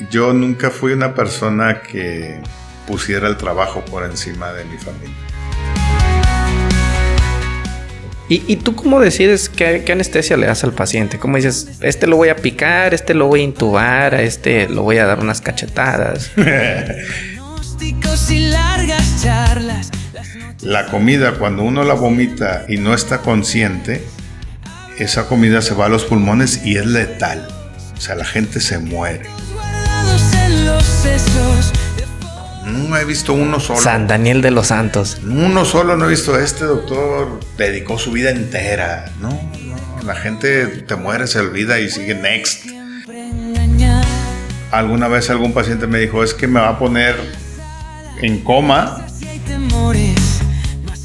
yo nunca fui una persona que pusiera el trabajo por encima de mi familia. ¿Y tú cómo decides qué anestesia le das al paciente? ¿Cómo dices, este lo voy a picar, este lo voy a intubar, a este lo voy a dar unas cachetadas? La comida, cuando uno la vomita y no está consciente, esa comida se va a los pulmones y es letal. O sea, la gente se muere. No he visto uno solo. San Daniel de los Santos. Uno solo no he visto. Este doctor dedicó su vida entera. No, la gente te muere, se olvida y sigue next. Alguna vez algún paciente me dijo, es que me va a poner en coma.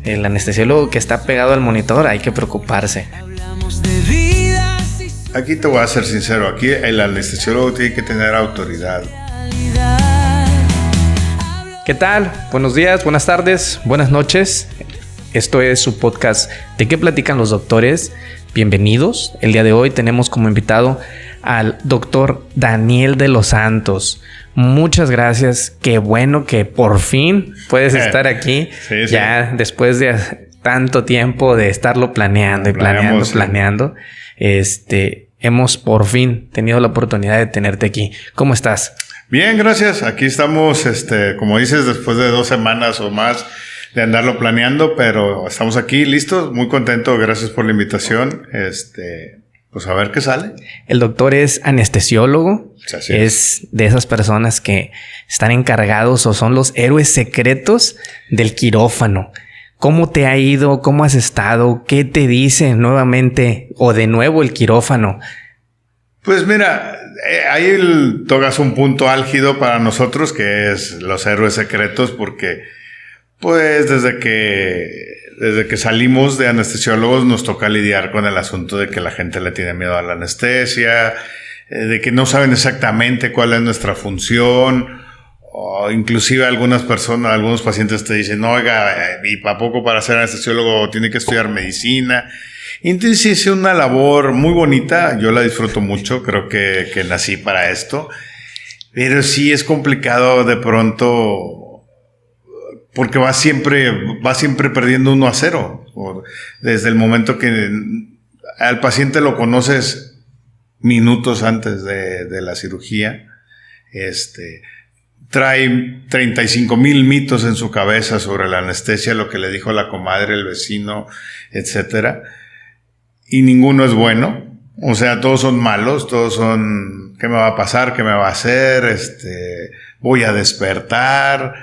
El anestesiólogo que está pegado al monitor, hay que preocuparse. Aquí te voy a ser sincero, aquí el anestesiólogo tiene que tener autoridad. ¿Qué tal? Buenos días, buenas tardes, buenas noches. Esto es su podcast ¿De qué platican los doctores? Bienvenidos. El día de hoy tenemos como invitado al doctor Daniel de los Santos. Muchas gracias. Qué bueno que por fin puedes estar aquí. Sí. Ya después de tanto tiempo de estarlo planeando y planeando. Hemos por fin tenido la oportunidad de tenerte aquí. ¿Cómo estás? Bien, gracias. Aquí estamos, como dices, después de 2 semanas o más de andarlo planeando, pero estamos aquí listos, muy contentos. Gracias por la invitación. Pues a ver qué sale. El doctor es anestesiólogo. Sí, es de esas personas que están encargados o son los héroes secretos del quirófano. ¿Cómo te ha ido? ¿Cómo has estado? ¿Qué te dice nuevamente o de nuevo el quirófano? Pues mira, ahí tocas un punto álgido para nosotros, que es los héroes secretos, porque pues desde que salimos de anestesiólogos nos toca lidiar con el asunto de que la gente le tiene miedo a la anestesia, de que no saben exactamente cuál es nuestra función, o inclusive algunos pacientes te dicen, no, oiga, ¿y a poco para ser anestesiólogo tiene que estudiar medicina? Entonces sí, es una labor muy bonita, yo la disfruto mucho, creo que nací para esto, pero sí es complicado de pronto porque va siempre perdiendo 1-0, desde el momento que al paciente lo conoces minutos antes de la cirugía, trae 35,000 mitos en su cabeza sobre la anestesia, lo que le dijo la comadre, el vecino, etcétera. Y ninguno es bueno. O sea, todos son malos, todos son ¿qué me va a pasar? ¿Qué me va a hacer? Voy a despertar.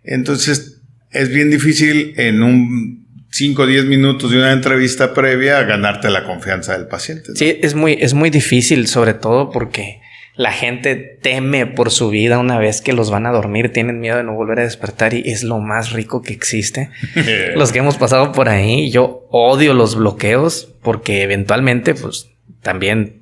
Entonces, es bien difícil en un 5 o 10 minutos de una entrevista previa ganarte la confianza del paciente, ¿no? Sí, es muy difícil, sobre todo porque la gente teme por su vida una vez que los van a dormir, tienen miedo de no volver a despertar y es lo más rico que existe. Los que hemos pasado por ahí, yo odio los bloqueos porque eventualmente pues también,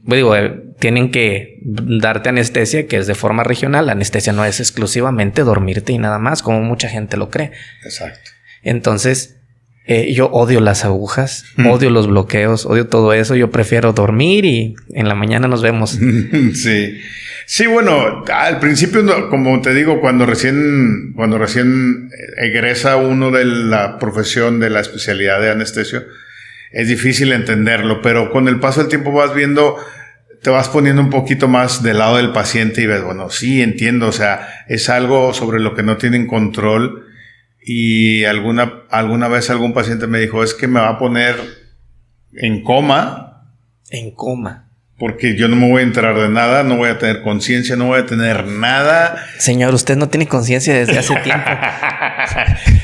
tienen que darte anestesia que es de forma regional. La anestesia no es exclusivamente dormirte y nada más, como mucha gente lo cree. Exacto. Entonces, yo odio las agujas, odio los bloqueos, odio todo eso. Yo prefiero dormir y en la mañana nos vemos. Sí. Sí, bueno, al principio, como te digo, cuando recién egresa uno de la profesión, de la especialidad de anestesio, es difícil entenderlo, pero con el paso del tiempo vas viendo, te vas poniendo un poquito más del lado del paciente y ves, bueno, sí, entiendo, o sea, es algo sobre lo que no tienen control. Y alguna vez algún paciente me dijo, es que me va a poner en coma. En coma. Porque yo no me voy a enterar de nada, no voy a tener conciencia, no voy a tener nada. Señor, usted no tiene conciencia desde hace tiempo.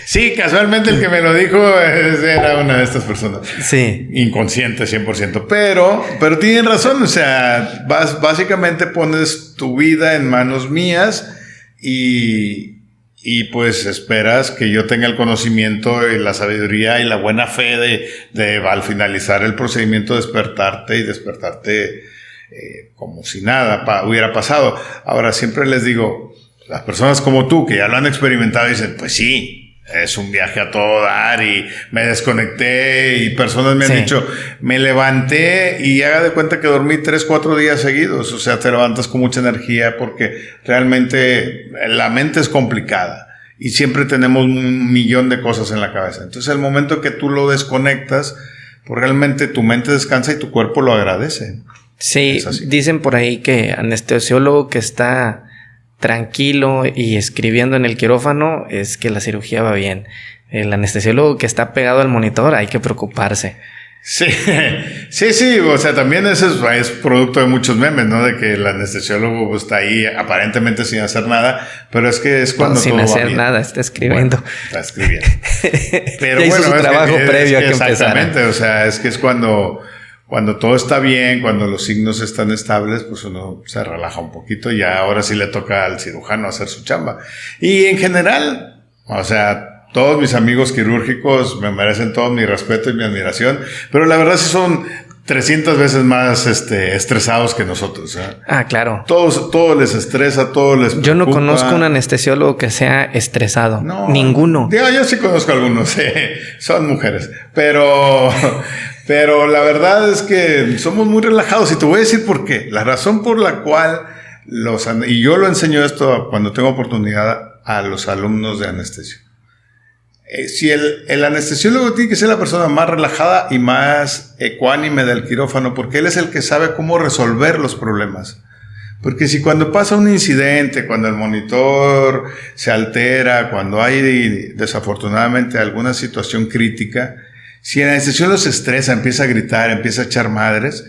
Sí, casualmente el que me lo dijo era una de estas personas. Sí. Inconsciente 100%. Pero tienen razón, o sea, básicamente pones tu vida en manos mías y pues esperas que yo tenga el conocimiento y la sabiduría y la buena fe de al finalizar el procedimiento despertarte como si nada hubiera pasado. Ahora siempre les digo, las personas como tú que ya lo han experimentado dicen, pues sí, es un viaje a todo dar y me desconecté y personas me han dicho, me levanté y haga de cuenta que dormí 3-4 días seguidos. O sea, te levantas con mucha energía porque realmente la mente es complicada y siempre tenemos 1,000,000 de cosas en la cabeza. Entonces, el momento que tú lo desconectas, pues realmente tu mente descansa y tu cuerpo lo agradece. Sí, dicen por ahí que anestesiólogo que está tranquilo y escribiendo en el quirófano es que la cirugía va bien. El anestesiólogo que está pegado al monitor hay que preocuparse. Sí, sí, o sea, también eso es producto de muchos memes, ¿no? De que el anestesiólogo está ahí aparentemente sin hacer nada, pero es que es cuando sin todo hacer va bien. Nada, está escribiendo. Bueno, está escribiendo. Pero ya hizo su trabajo previo a que empezara. Exactamente, o sea, es que es cuando todo está bien, cuando los signos están estables, pues uno se relaja un poquito y ya ahora sí le toca al cirujano hacer su chamba. Y en general, o sea, todos mis amigos quirúrgicos me merecen todo mi respeto y mi admiración, pero la verdad sí son 300 veces más estresados que nosotros, ¿eh? Ah, claro. Todo les estresa, todo les preocupa. Yo no conozco un anestesiólogo que sea estresado. No. Ninguno. Yo sí conozco algunos, son mujeres, pero la verdad es que somos muy relajados y te voy a decir por qué. La razón por la cual y yo lo enseño esto cuando tengo oportunidad a los alumnos de anestesia. Si el anestesiólogo tiene que ser la persona más relajada y más ecuánime del quirófano, porque él es el que sabe cómo resolver los problemas. Porque si cuando pasa un incidente, cuando el monitor se altera, cuando hay desafortunadamente alguna situación crítica, si el anestesiólogo se estresa, empieza a gritar, empieza a echar madres,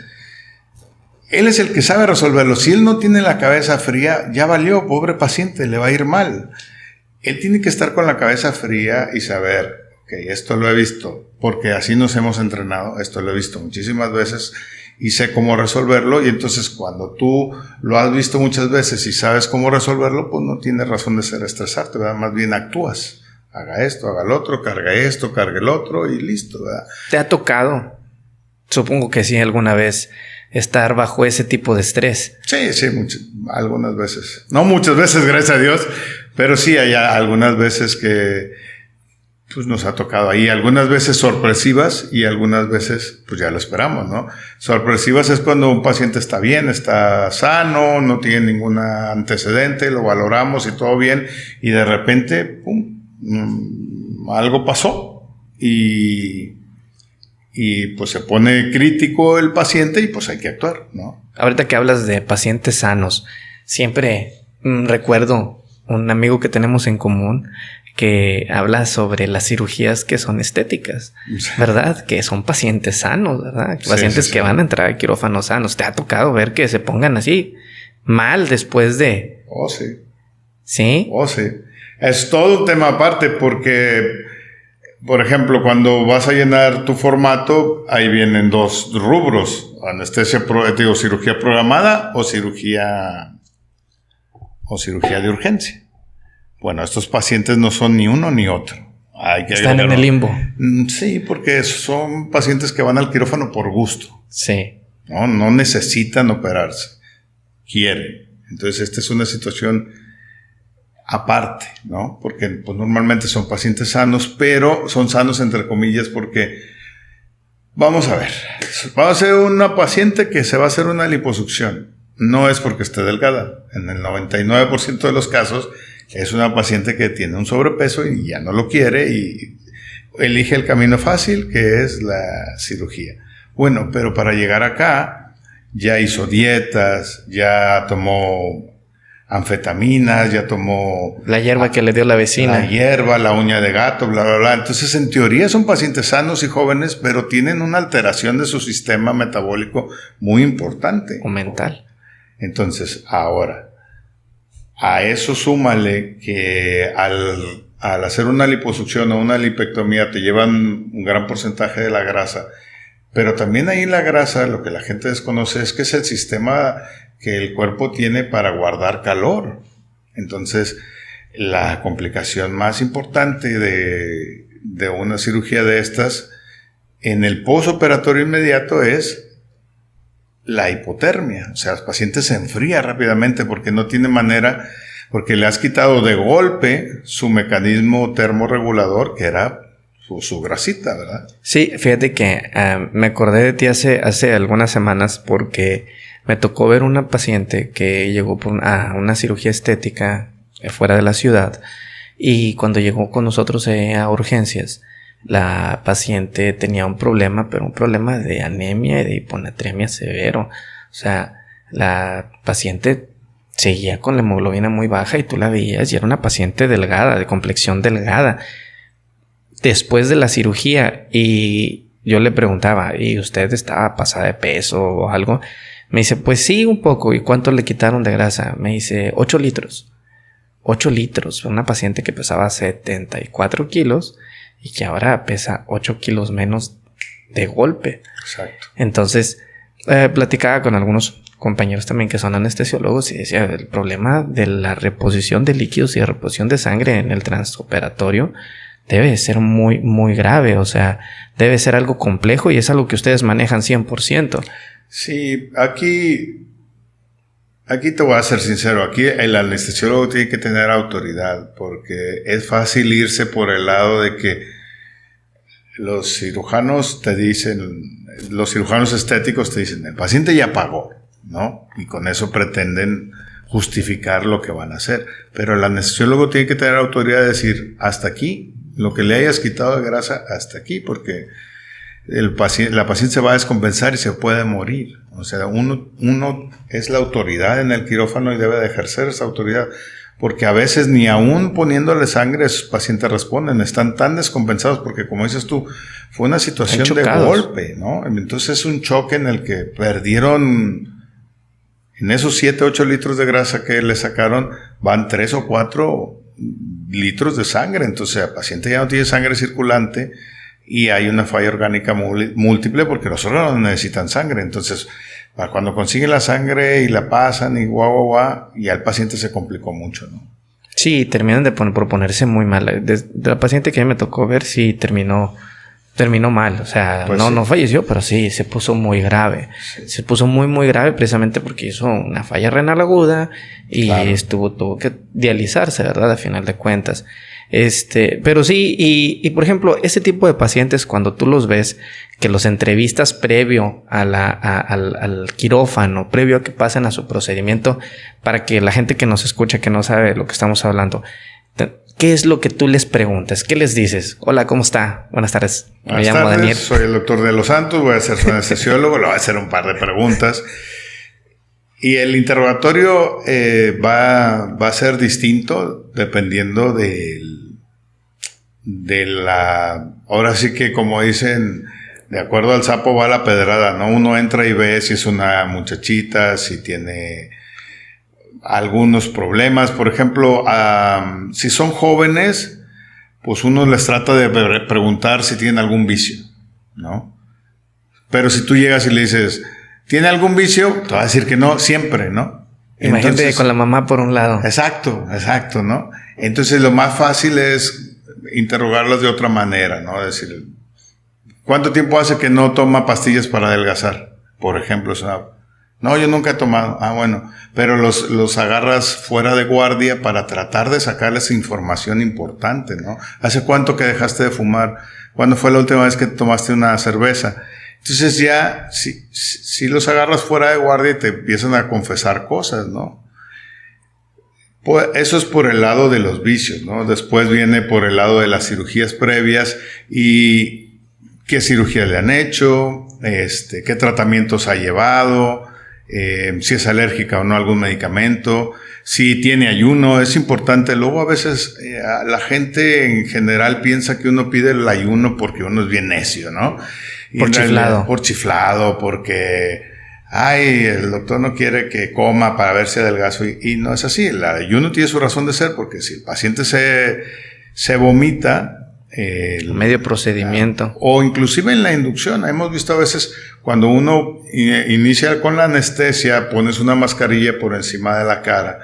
él es el que sabe resolverlo. Si él no tiene la cabeza fría, ya valió, pobre paciente, le va a ir mal. Él tiene que estar con la cabeza fría y saber, ok, esto lo he visto, porque así nos hemos entrenado, esto lo he visto muchísimas veces y sé cómo resolverlo, y entonces cuando tú lo has visto muchas veces y sabes cómo resolverlo, pues no tienes razón de ser estresarte, ¿verdad? Más bien actúas, haga esto, haga el otro, carga esto, carga el otro y listo, ¿verdad? ¿Te ha tocado? Supongo que sí, alguna vez estar bajo ese tipo de estrés. Sí, algunas veces. No muchas veces, gracias a Dios, pero sí hay algunas veces que pues nos ha tocado ahí, algunas veces sorpresivas y algunas veces pues ya lo esperamos, ¿no? Sorpresivas es cuando un paciente está bien, está sano, no tiene ningún antecedente, lo valoramos y todo bien, y de repente, pum, algo pasó y pues se pone crítico el paciente y pues hay que actuar, ¿no? Ahorita que hablas de pacientes sanos, siempre recuerdo un amigo que tenemos en común que habla sobre las cirugías que son estéticas, ¿verdad? Que son pacientes sanos, ¿verdad? Pacientes que van a entrar a quirófano sanos. ¿Te ha tocado ver que se pongan así mal después de...? Oh, sí. ¿Sí? Oh, sí. Es todo un tema aparte porque, por ejemplo, cuando vas a llenar tu formato, ahí vienen 2 rubros. Cirugía programada o cirugía de urgencia. Bueno, estos pacientes no son ni uno ni otro. Están en el limbo. Sí, porque son pacientes que van al quirófano por gusto. Sí. No necesitan operarse. Quieren. Entonces, esta es una situación aparte, ¿no? Porque pues, normalmente son pacientes sanos, pero son sanos entre comillas porque, vamos a ver, va a ser una paciente que se va a hacer una liposucción. No es porque esté delgada. En el 99% de los casos es una paciente que tiene un sobrepeso y ya no lo quiere y elige el camino fácil, que es la cirugía. Bueno, pero para llegar acá ya hizo dietas, ya tomó anfetaminas, ya tomó... la hierba que le dio la vecina. La hierba, la uña de gato, bla, bla, bla. Entonces, en teoría son pacientes sanos y jóvenes, pero tienen una alteración de su sistema metabólico muy importante. O mental. Entonces, ahora, a eso súmale que al hacer una liposucción o una lipectomía te llevan un gran porcentaje de la grasa, pero también ahí en la grasa lo que la gente desconoce es que es el sistema que el cuerpo tiene para guardar calor. Entonces, la complicación más importante de una cirugía de estas en el postoperatorio inmediato es la hipotermia. O sea, el paciente se enfría rápidamente porque no tiene manera. porque le has quitado de golpe su mecanismo termorregulador, que era su grasita, ¿verdad? Sí, fíjate que me acordé de ti hace algunas semanas porque me tocó ver una paciente que llegó por una cirugía estética fuera de la ciudad, y cuando llegó con nosotros a urgencias, la paciente tenía un problema, pero un problema de anemia y de hiponatremia severo. O sea, la paciente seguía con la hemoglobina muy baja y tú la veías y era una paciente delgada, de complexión delgada. Después de la cirugía, y yo le preguntaba, ¿y usted estaba pasada de peso o algo? Me dice, pues sí, un poco. ¿Y cuánto le quitaron de grasa? Me dice, 8 litros. 8 litros. Una paciente que pesaba 74 kilos y que ahora pesa 8 kilos menos de golpe. Exacto. Entonces, platicaba con algunos compañeros también que son anestesiólogos y decía, el problema de la reposición de líquidos y de reposición de sangre en el transoperatorio debe ser muy, muy grave. O sea, debe ser algo complejo y es algo que ustedes manejan 100%. Sí, aquí te voy a ser sincero. Aquí el anestesiólogo tiene que tener autoridad, porque es fácil irse por el lado de que los cirujanos estéticos te dicen, el paciente ya pagó, ¿no? Y con eso pretenden justificar lo que van a hacer. Pero el anestesiólogo tiene que tener autoridad de decir, hasta aquí, lo que le hayas quitado de grasa, hasta aquí, porque la paciente se va a descompensar y se puede morir. O sea, uno es la autoridad en el quirófano y debe de ejercer esa autoridad, porque a veces ni aún poniéndole sangre sus pacientes responden, están tan descompensados porque, como dices tú, fue una situación de golpe, ¿no? Entonces es un choque en el que perdieron, en esos 7, 8 litros de grasa que le sacaron, van 3 o 4 litros de sangre. Entonces el paciente ya no tiene sangre circulante y hay una falla orgánica múltiple, porque los órganos necesitan sangre. Entonces, para cuando consiguen la sangre y la pasan y ya el paciente se complicó mucho, ¿no? Sí, terminan por ponerse muy mal. De la paciente que a mí me tocó ver, sí terminó mal. O sea, pues no falleció, pero sí se puso muy grave. Sí. Se puso muy, muy grave precisamente porque hizo una falla renal aguda y claro, tuvo que dializarse, ¿verdad? A final de cuentas. Pero sí, y por ejemplo, ese tipo de pacientes, cuando tú los ves, que los entrevistas previo al quirófano, previo a que pasen a su procedimiento, para que la gente que nos escucha, que no sabe de lo que estamos hablando, ¿qué es lo que tú les preguntas? ¿Qué les dices? Hola, ¿cómo está? Buenas tardes. Me llamo Daniel. Soy el doctor de los Santos, voy a ser su anestesiólogo, le voy a hacer un par de preguntas. Y el interrogatorio va a ser distinto dependiendo ahora sí que, como dicen, de acuerdo al sapo va la pedrada, ¿no? Uno entra y ve si es una muchachita, si tiene algunos problemas. Por ejemplo, si son jóvenes, pues uno les trata de preguntar si tienen algún vicio, ¿no? Pero si tú llegas y le dices, ¿tiene algún vicio? Te va a decir que no, siempre, ¿no? Imagínate. Entonces, con la mamá por un lado. Exacto, ¿no? Entonces lo más fácil es interrogarlas de otra manera, ¿no? Decir, ¿cuánto tiempo hace que no toma pastillas para adelgazar? Por ejemplo, no, yo nunca he tomado. Bueno, pero los agarras fuera de guardia para tratar de sacarles información importante, ¿no? ¿Hace cuánto que dejaste de fumar? ¿Cuándo fue la última vez que tomaste una cerveza? Entonces ya, si los agarras fuera de guardia y te empiezan a confesar cosas, ¿no? Pues eso es por el lado de los vicios, ¿no? Después viene por el lado de las cirugías previas y qué cirugías le han hecho, qué tratamientos ha llevado, si es alérgica o no a algún medicamento, si tiene ayuno. Es importante. Luego a veces la gente en general piensa que uno pide el ayuno porque uno es bien necio, ¿no? Por chiflado. Por chiflado, porque el doctor no quiere que coma para ver si adelgazo. Y no es así. El ayuno tiene su razón de ser, porque si el paciente se vomita, medio procedimiento, o inclusive en la inducción, hemos visto a veces cuando uno inicia con la anestesia, pones una mascarilla por encima de la cara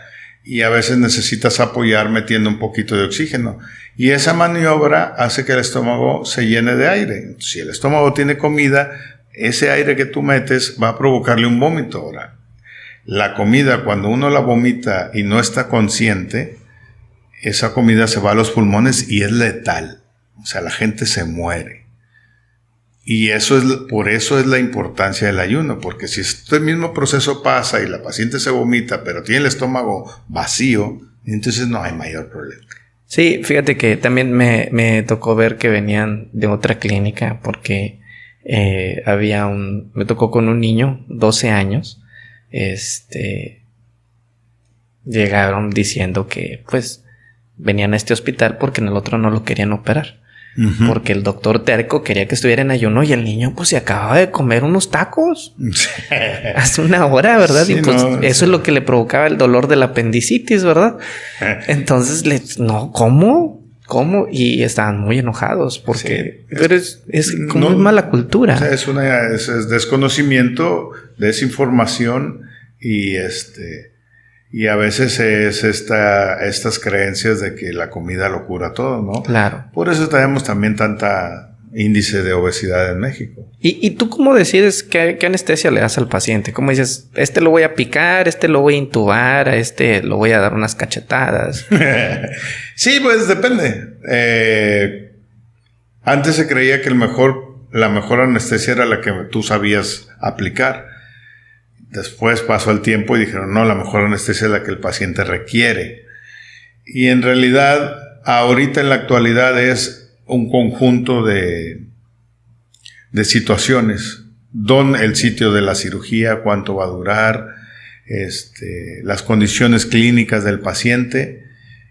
y a veces necesitas apoyar metiendo un poquito de oxígeno, y esa maniobra hace que el estómago se llene de aire. Si el estómago tiene comida, ese aire que tú metes va a provocarle un vómito. Ahora, la comida, cuando uno la vomita y no está consciente, esa comida se va a los pulmones y es letal. O sea, la gente se muere. Y por eso es la importancia del ayuno, porque si este mismo proceso pasa y la paciente se vomita, pero tiene el estómago vacío, entonces no hay mayor problema. Sí, fíjate que también me tocó ver que venían de otra clínica porque me tocó con un niño, 12 años, llegaron diciendo que pues venían a este hospital porque en el otro no lo querían operar. Uh-huh. Porque el doctor terco quería que estuviera en ayuno y el niño pues se acababa de comer unos tacos hace una hora, ¿verdad? Sí, y pues eso es lo que le provocaba el dolor del apendicitis, ¿verdad? Entonces ¿cómo? Y estaban muy enojados porque sí, pero es como no, mala cultura. O sea, es desconocimiento, desinformación y y a veces es estas creencias de que la comida lo cura todo, ¿no? Claro. Por eso tenemos también tanta índice de obesidad en México. ¿Y tú cómo decides qué anestesia le das al paciente? ¿Cómo dices, lo voy a picar, lo voy a intubar, a lo voy a dar unas cachetadas? Sí, pues depende. Antes se creía que la mejor anestesia era la que tú sabías aplicar. Después pasó el tiempo y dijeron, no, la mejor anestesia es la que el paciente requiere. Y en realidad, ahorita en la actualidad es un conjunto de situaciones. El sitio de la cirugía, cuánto va a durar, las condiciones clínicas del paciente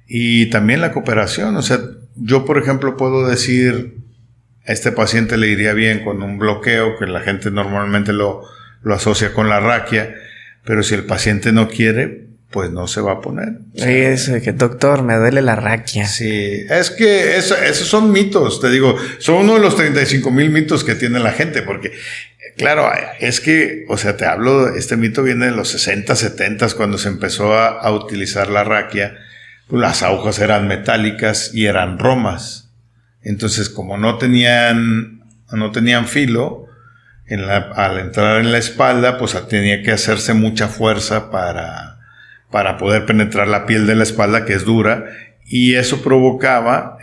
y también la cooperación. O sea, yo, por ejemplo, puedo decir, a este paciente le iría bien con un bloqueo, que la gente normalmente lo asocia con la raquia, pero si el paciente no quiere, pues no se va a poner. Sí, que doctor, me duele la raquia. Sí, es que esos son mitos, te digo, son uno de los 35,000 mitos que tiene la gente, porque claro, es que, o sea, te hablo, este mito viene de los 60, 70, cuando se empezó a utilizar la raquia, pues las agujas eran metálicas y eran romas. Entonces, como no tenían filo, al entrar en la espalda, pues tenía que hacerse mucha fuerza para poder penetrar la piel de la espalda, que es dura, y eso provocaba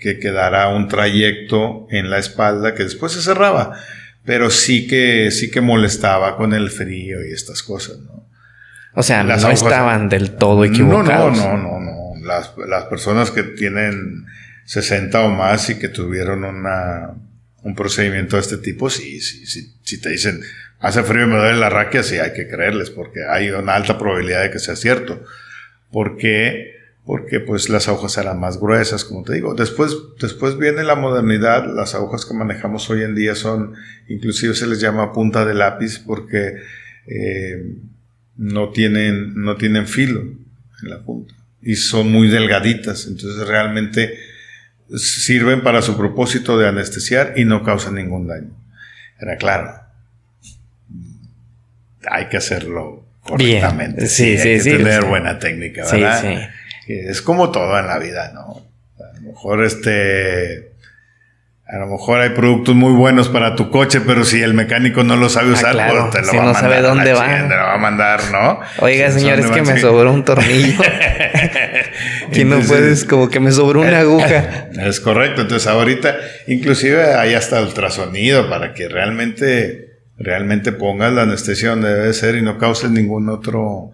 que quedara un trayecto en la espalda que después se cerraba, pero sí que molestaba con el frío y estas cosas, ¿no? O sea, no estaban del todo equivocados. No. Las personas que tienen 60 o más y que tuvieron un procedimiento de este tipo, si te dicen hace frío y me duele la raquia, sí hay que creerles, porque hay una alta probabilidad de que sea cierto. ¿Por qué? Porque pues las agujas eran más gruesas, como te digo. Después viene la modernidad. Las agujas que manejamos hoy en día inclusive se les llama punta de lápiz, porque no tienen filo en la punta y son muy delgaditas, entonces realmente sirven para su propósito de anestesiar y no causan ningún daño. Era claro, hay que hacerlo correctamente. Bien. Sí, hay que sí, tener buena técnica, ¿verdad? Sí. Es como todo en la vida, ¿no? A lo mejor a lo mejor hay productos muy buenos para tu coche, pero si el mecánico no lo sabe usar, claro. pues te lo si va a mandar. Sabe dónde va. Te lo va a mandar, ¿no? Oiga, señor, es que me sobró un tornillo. Que no puedes, como que me sobró una aguja. Es correcto. Entonces ahorita, inclusive hay hasta ultrasonido para que realmente pongas la anestesia donde debe ser y no causes ningún otro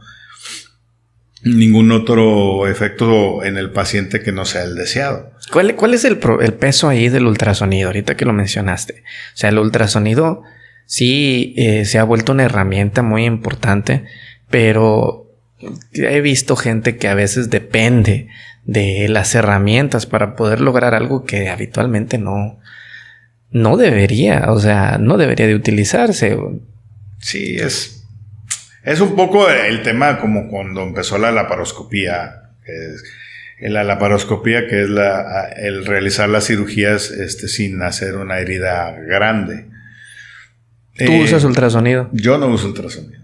efecto en el paciente que no sea el deseado. ¿Cuál es el peso ahí del ultrasonido? Ahorita que lo mencionaste. O sea, el ultrasonido sí se ha vuelto una herramienta muy importante, pero he visto gente que a veces depende de las herramientas para poder lograr algo que habitualmente no debería, o sea, no debería de utilizarse. Sí, es un poco el tema como cuando empezó la laparoscopía. La laparoscopía, que es el realizar las cirugías sin hacer una herida grande. ¿Tú usas ultrasonido? Yo no uso ultrasonido.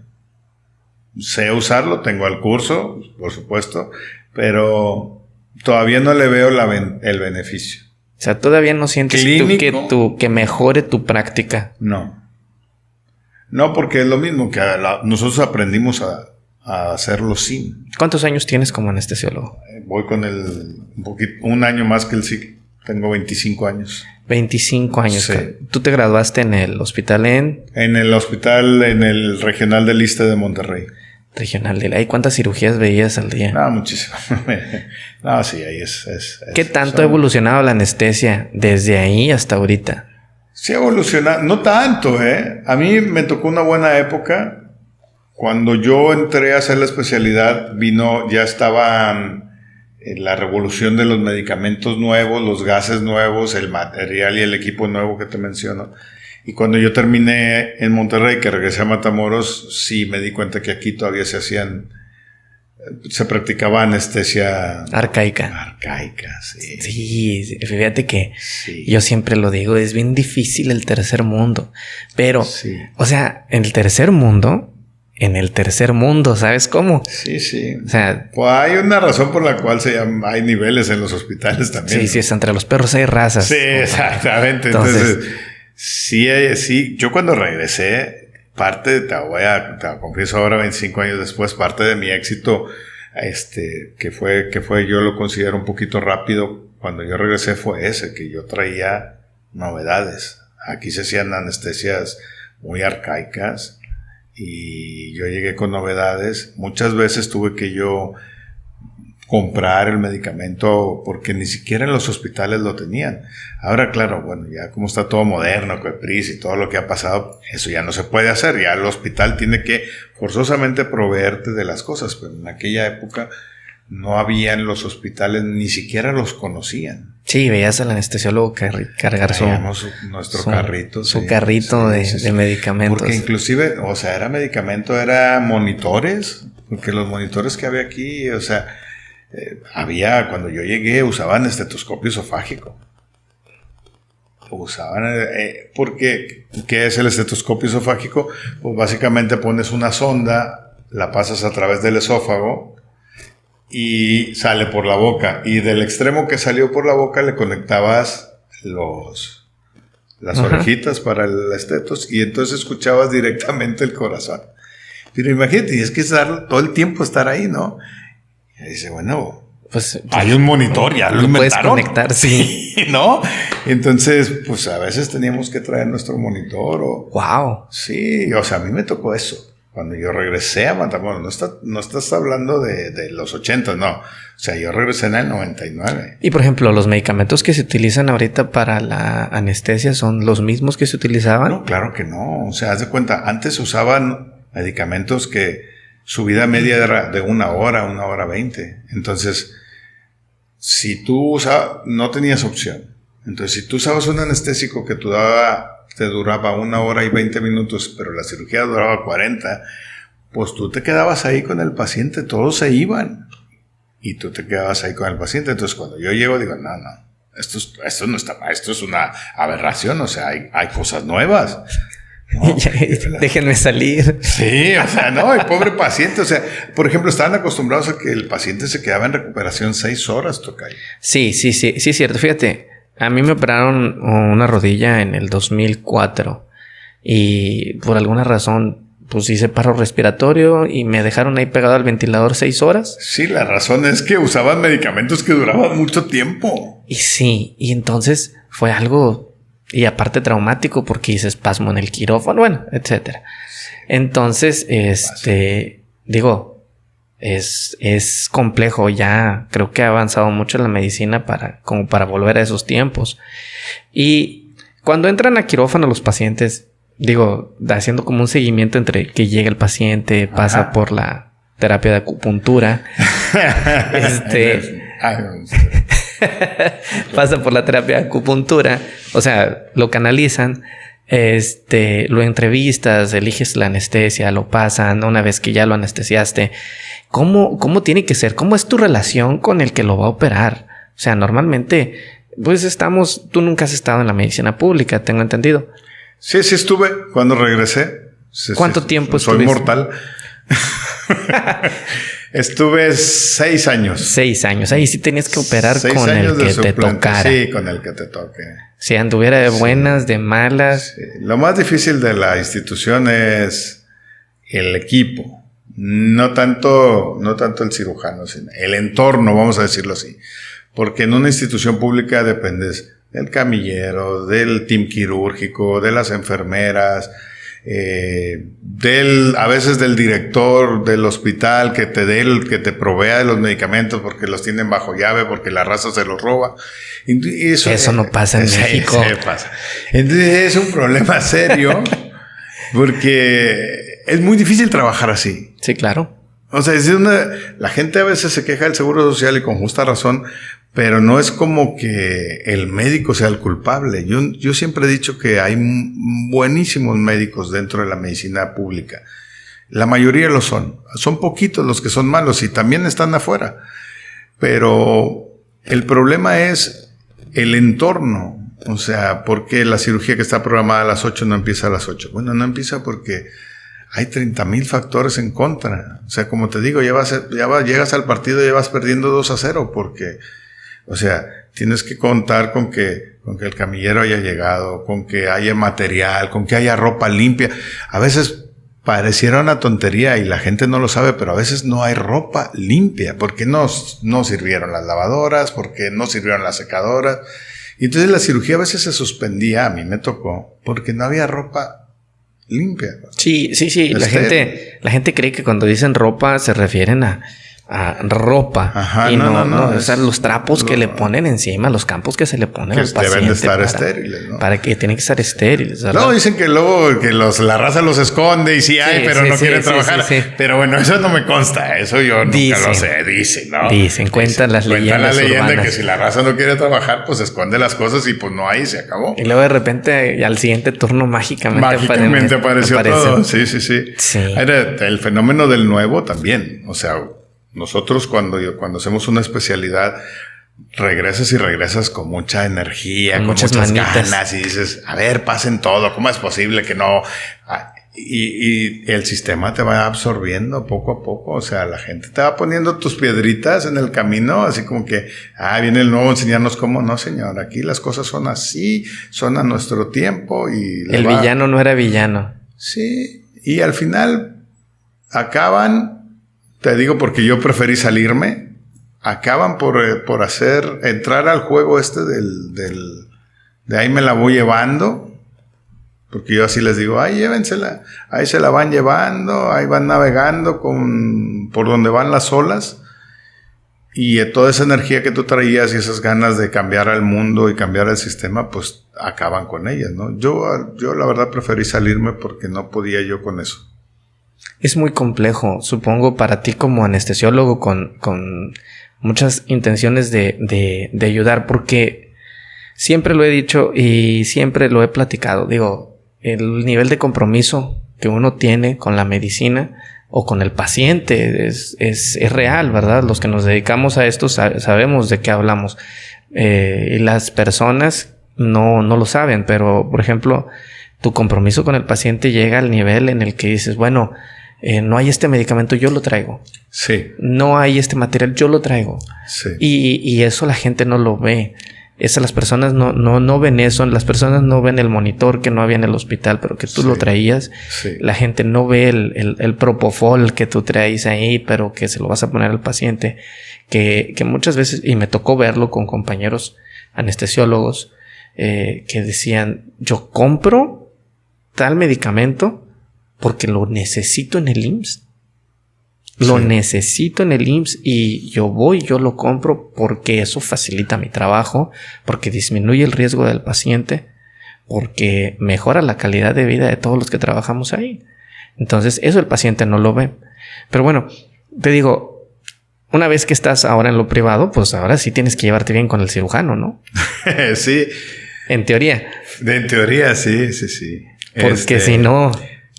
Sé usarlo, tengo el curso, por supuesto, pero todavía no le veo el beneficio. O sea, todavía no sientes tú que mejore tu práctica. No. No, porque es lo mismo que nosotros aprendimos a hacerlo sin. ¿Cuántos años tienes como anestesiólogo? Voy con un año más que el ciclo. Tengo 25 años. 25 años. Sí. ¿Tú te graduaste en el hospital En el hospital, en el regional del ISSSTE de Monterrey. Regional de... ¿Y cuántas cirugías veías al día? No, muchísimo. No, sí, ahí es ¿Qué tanto ha evolucionado la anestesia desde ahí hasta ahorita? Sí, ha evolucionado. No tanto, ¿eh? A mí me tocó una buena época. Cuando yo entré a hacer la especialidad, ya estaban la revolución de los medicamentos nuevos, los gases nuevos, el material y el equipo nuevo que te menciono. Y cuando yo terminé en Monterrey, que regresé a Matamoros, sí me di cuenta que aquí todavía se practicaba anestesia arcaica. Arcaica, sí. Sí, fíjate que yo siempre lo digo, es bien difícil el tercer mundo. Pero, o sea, en el tercer mundo, ¿sabes cómo? Sí, sí. O sea, pues hay una razón por la cual hay niveles en los hospitales también. Sí, ¿no? sí, es entre los perros hay razas. Sí, exactamente. Entonces sí, yo cuando regresé, te confieso ahora 25 años después, parte de mi éxito, que fue, yo lo considero un poquito rápido, cuando yo regresé fue ese, que yo traía novedades. Aquí se hacían anestesias muy arcaicas y yo llegué con novedades. Muchas veces tuve que yo comprar el medicamento porque ni siquiera en los hospitales lo tenían. Ahora, claro, bueno, ya como está todo moderno, Coepris y todo lo que ha pasado, eso ya no se puede hacer. Ya el hospital tiene que forzosamente proveerte de las cosas, pero en aquella época no había en los hospitales, ni siquiera los conocían. Sí, veías al anestesiólogo cargar nuestro carrito. Su carrito de medicamentos. Porque inclusive, o sea, era monitores, porque los monitores que había aquí, o sea, cuando yo llegué, usaban estetoscopio esofágico. Porque, ¿qué es el estetoscopio esofágico? Pues básicamente pones una sonda, la pasas a través del esófago y sale por la boca. Y del extremo que salió por la boca le conectabas las orejitas para el estetos y entonces escuchabas directamente el corazón. Pero imagínate, y es que todo el tiempo estar ahí, ¿no? Y dice, bueno, pues hay un monitor, ya lo puedes conectar, sí. ¿No? Entonces, pues a veces teníamos que traer nuestro monitor. ¡Wow! Sí, o sea, a mí me tocó eso. Cuando yo regresé a Matamoros, no estás hablando de los 80, no. O sea, yo regresé en el 99. Y por ejemplo, ¿los medicamentos que se utilizan ahorita para la anestesia son los mismos que se utilizaban? No, claro que no. O sea, haz de cuenta, antes usaban medicamentos que su vida media era de 1 hora, 1 hora 20. Entonces, si tú no tenías opción. Entonces, si tú usabas un anestésico que te duraba 1 hora y 20 minutos, pero la cirugía duraba 40, pues tú te quedabas ahí con el paciente, todos se iban. Y tú te quedabas ahí con el paciente. Entonces, cuando yo llego, digo, no, esto no está mal, esto es una aberración, o sea, hay cosas nuevas. ¿No? Déjenme salir. Sí, o sea, no, el pobre paciente, o sea, por ejemplo, estaban acostumbrados a que el paciente se quedaba en recuperación 6 horas, Tocayo. Sí, cierto. Fíjate, a mí me operaron una rodilla en el 2004 y por alguna razón pues hice paro respiratorio y me dejaron ahí pegado al ventilador 6 horas. Sí, la razón es que usaban medicamentos que duraban mucho tiempo. Y sí, y entonces fue algo... Y aparte traumático porque hice espasmo en el quirófano, bueno, etcétera. Entonces, digo, es complejo. Ya creo que ha avanzado mucho la medicina como para volver a esos tiempos. Y cuando entran a quirófano los pacientes, digo, haciendo como un seguimiento entre que llega el paciente, pasa por la terapia de acupuntura. Pasa por la terapia de acupuntura, o sea, lo canalizan, lo entrevistas, eliges la anestesia, lo pasan, una vez que ya lo anestesiaste, ¿cómo tiene que ser? ¿Cómo es tu relación con el que lo va a operar? O sea, normalmente, pues tú nunca has estado en la medicina pública, tengo entendido. Sí estuve cuando regresé. ¿Cuánto tiempo estuviste? Soy mortal. Estuve 6 años. 6 años. Ahí sí tenías que operar con el que te tocara. Sí, con el que te toque. Si anduviera de buenas, de malas. Sí. Lo más difícil de la institución es el equipo. No tanto el cirujano, sino el entorno, vamos a decirlo así. Porque en una institución pública dependes del camillero, del team quirúrgico, de las enfermeras, a veces del director del hospital que te provea de los medicamentos porque los tienen bajo llave, porque la raza se los roba. Y eso no pasa en México. Sí, pasa. Entonces es un problema serio porque es muy difícil trabajar así. Sí, claro. O sea, la gente a veces se queja del seguro social y con justa razón, pero no es como que el médico sea el culpable. Yo siempre he dicho que hay buenísimos médicos dentro de la medicina pública. La mayoría lo son. Son poquitos los que son malos y también están afuera. Pero el problema es el entorno. O sea, ¿por qué la cirugía que está programada a las 8 no empieza a las 8? Bueno, no empieza porque hay 30,000 factores en contra. O sea, como te digo, llegas al partido y ya vas perdiendo 2-0 porque... O sea, tienes que contar con que el camillero haya llegado, con que haya material, con que haya ropa limpia. A veces pareciera una tontería y la gente no lo sabe, pero a veces no hay ropa limpia porque no sirvieron las lavadoras, porque no sirvieron las secadoras. Y entonces la cirugía a veces se suspendía, a mí me tocó, porque no había ropa limpia. Sí. La gente cree que cuando dicen ropa se refieren a ropa. Ajá, y no. O sea, los trapos que le ponen encima, los campos que se le ponen al paciente. Deben de estar estériles, ¿no? Para que tienen que estar estériles. ¿Verdad? No, dicen que luego que la raza los esconde y pero no quieren trabajar. Sí. Pero bueno, eso no me consta. Eso yo nunca lo sé. Dicen, ¿no? Cuentan las leyendas. Cuentan la leyenda urbanas. Que si la raza no quiere trabajar, pues esconde las cosas y pues no hay, se acabó. Y luego de repente al siguiente turno mágicamente apareció todo. Sí. El fenómeno del nuevo también. O sea, nosotros cuando hacemos una especialidad regresas con mucha energía, con muchas ganas y dices, a ver, pasen todo, ¿cómo es posible que no? Y el sistema te va absorbiendo poco a poco, o sea, la gente te va poniendo tus piedritas en el camino, así como que, viene el nuevo a enseñarnos cómo. No, señor, aquí las cosas son así, son a nuestro tiempo y... El villano no era villano. Sí, y al final acaban... Te digo porque yo preferí salirme. Acaban por entrar al juego de ahí me la voy llevando. Porque yo así les digo, llévensela. Ahí se la van llevando, ahí van navegando por donde van las olas. Y toda esa energía que tú traías y esas ganas de cambiar al mundo y cambiar el sistema, pues acaban con ellas, ¿no? Yo la verdad preferí salirme porque no podía yo con eso. Es muy complejo, supongo, para ti como anestesiólogo con muchas intenciones de ayudar, porque siempre lo he dicho y siempre lo he platicado. Digo, el nivel de compromiso que uno tiene con la medicina o con el paciente es real, ¿verdad? Los que nos dedicamos a esto sabemos de qué hablamos. Y las personas no lo saben, pero, por ejemplo, tu compromiso con el paciente llega al nivel en el que dices, bueno, no hay este medicamento, yo lo traigo. Sí. No hay este material, yo lo traigo. Sí. Y eso la gente no lo ve. Las personas no ven eso. Las personas no ven el monitor que no había en el hospital, pero que tú lo traías. Sí. La gente no ve el propofol que tú traes ahí, pero que se lo vas a poner al paciente. Que muchas veces, y me tocó verlo con compañeros anestesiólogos, que decían, yo compro tal medicamento porque lo necesito en el IMSS. Lo necesito en el IMSS y yo lo compro porque eso facilita mi trabajo, porque disminuye el riesgo del paciente, porque mejora la calidad de vida de todos los que trabajamos ahí. Entonces, eso el paciente no lo ve. Pero bueno, te digo, una vez que estás ahora en lo privado, pues ahora sí tienes que llevarte bien con el cirujano, ¿no? Sí. En teoría. En teoría, sí. Porque si no...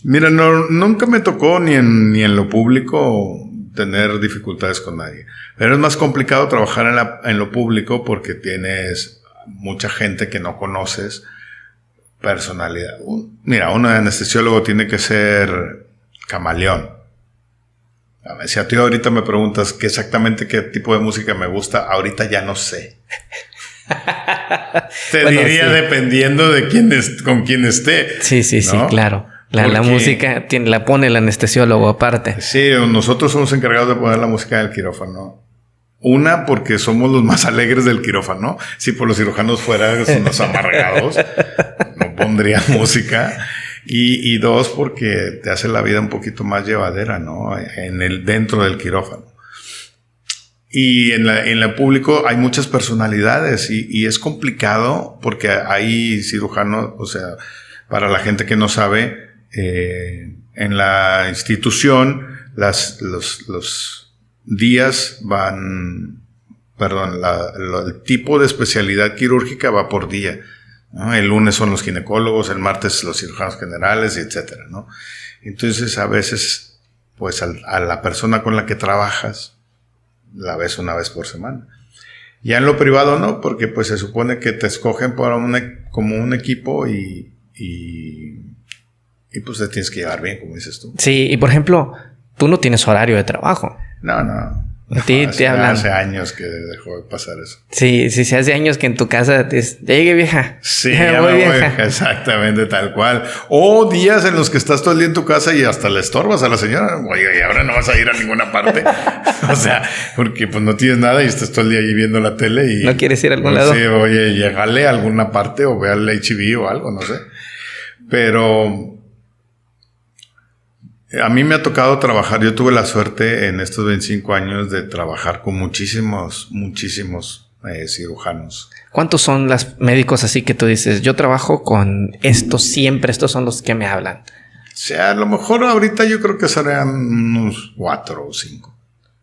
Mira, nunca me tocó ni en lo público tener dificultades con nadie. Pero es más complicado trabajar en lo público porque tienes mucha gente que no conoces, personalidad. Mira, uno de anestesiólogo tiene que ser camaleón. Si a ti ahorita me preguntas qué tipo de música me gusta, ahorita ya no sé. Te diría dependiendo de con quién esté. Sí, ¿no? Claro. La música la pone el anestesiólogo aparte. Sí, nosotros somos encargados de poner la música del quirófano. Una, porque somos los más alegres del quirófano. Si por los cirujanos fueran unos amargados, no pondría música. Y dos, porque te hace la vida un poquito más llevadera, ¿no? Dentro del quirófano. Y en el público hay muchas personalidades y es complicado porque hay cirujanos, o sea, para la gente que no sabe, en la institución los días van, el tipo de especialidad quirúrgica va por día, ¿no? El lunes son los ginecólogos, el martes los cirujanos generales, etcétera, ¿no? Entonces a veces, pues a la persona con la que trabajas la ves una vez por semana. Ya en lo privado no, porque pues se supone que te escogen como un equipo y pues te tienes que llevar bien, como dices tú. Sí, y por ejemplo, tú no tienes horario de trabajo. No. A ti te hablan. Hace años que dejó de pasar eso. Sí, hace años que en tu casa te llegue vieja. Sí, ya me voy, vieja. Exactamente, tal cual. O días en los que estás todo el día en tu casa y hasta le estorbas a la señora. Oye, y ahora no vas a ir a ninguna parte. O sea, porque pues no tienes nada y estás todo el día ahí viendo la tele y... ¿No quieres ir a algún lado? Sí, oye, llegale a alguna parte o ve al HIV o algo, no sé. Pero... a mí me ha tocado trabajar, yo tuve la suerte en estos 25 años de trabajar con muchísimos cirujanos. ¿Cuántos son los médicos así que tú dices, yo trabajo con estos siempre, estos son los que me hablan? O sea, a lo mejor ahorita yo creo que serían unos 4 o 5.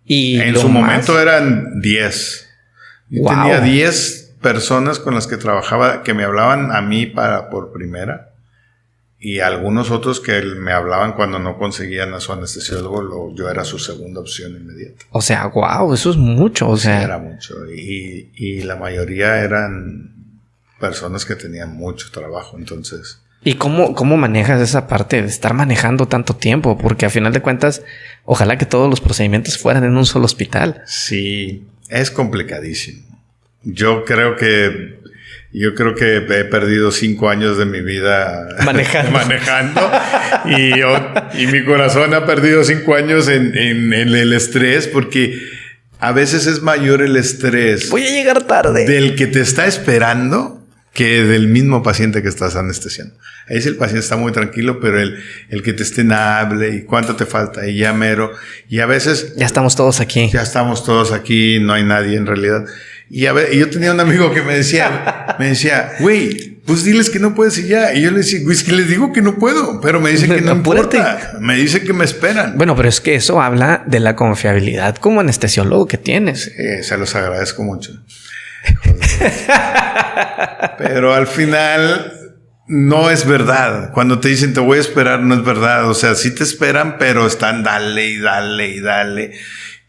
¿Y en su momento eran 10. Yo tenía 10 personas con las que trabajaba, que me hablaban a mí por primera. Y algunos otros que me hablaban cuando no conseguían a su anestesiólogo, yo era su segunda opción inmediata. O sea, eso es mucho. O sea, sí, era mucho. Y la mayoría eran personas que tenían mucho trabajo, entonces... ¿Y cómo manejas esa parte de estar manejando tanto tiempo? Porque a final de cuentas, ojalá que todos los procedimientos fueran en un solo hospital. Sí, es complicadísimo. Yo creo que he perdido 5 años de mi vida manejando y mi corazón ha perdido 5 años en el estrés, porque a veces es mayor el estrés. Voy a llegar tarde. Del que te está esperando que del mismo paciente que estás anestesiando. Ahí sí el paciente está muy tranquilo, pero el que te estén hable y cuánto te falta y ya mero. Y a veces... Ya estamos todos aquí. No hay nadie en realidad. Y yo tenía un amigo que me decía, güey, pues diles que no puedes y ya. Y yo le decía, güey, es que les digo que no puedo, pero me dicen que no importa. Me dicen que me esperan. Bueno, pero es que eso habla de la confiabilidad como anestesiólogo que tienes. Sí, se los agradezco mucho. Pero al final no es verdad. Cuando te dicen te voy a esperar, no es verdad. O sea, sí te esperan, pero están dale y dale y dale.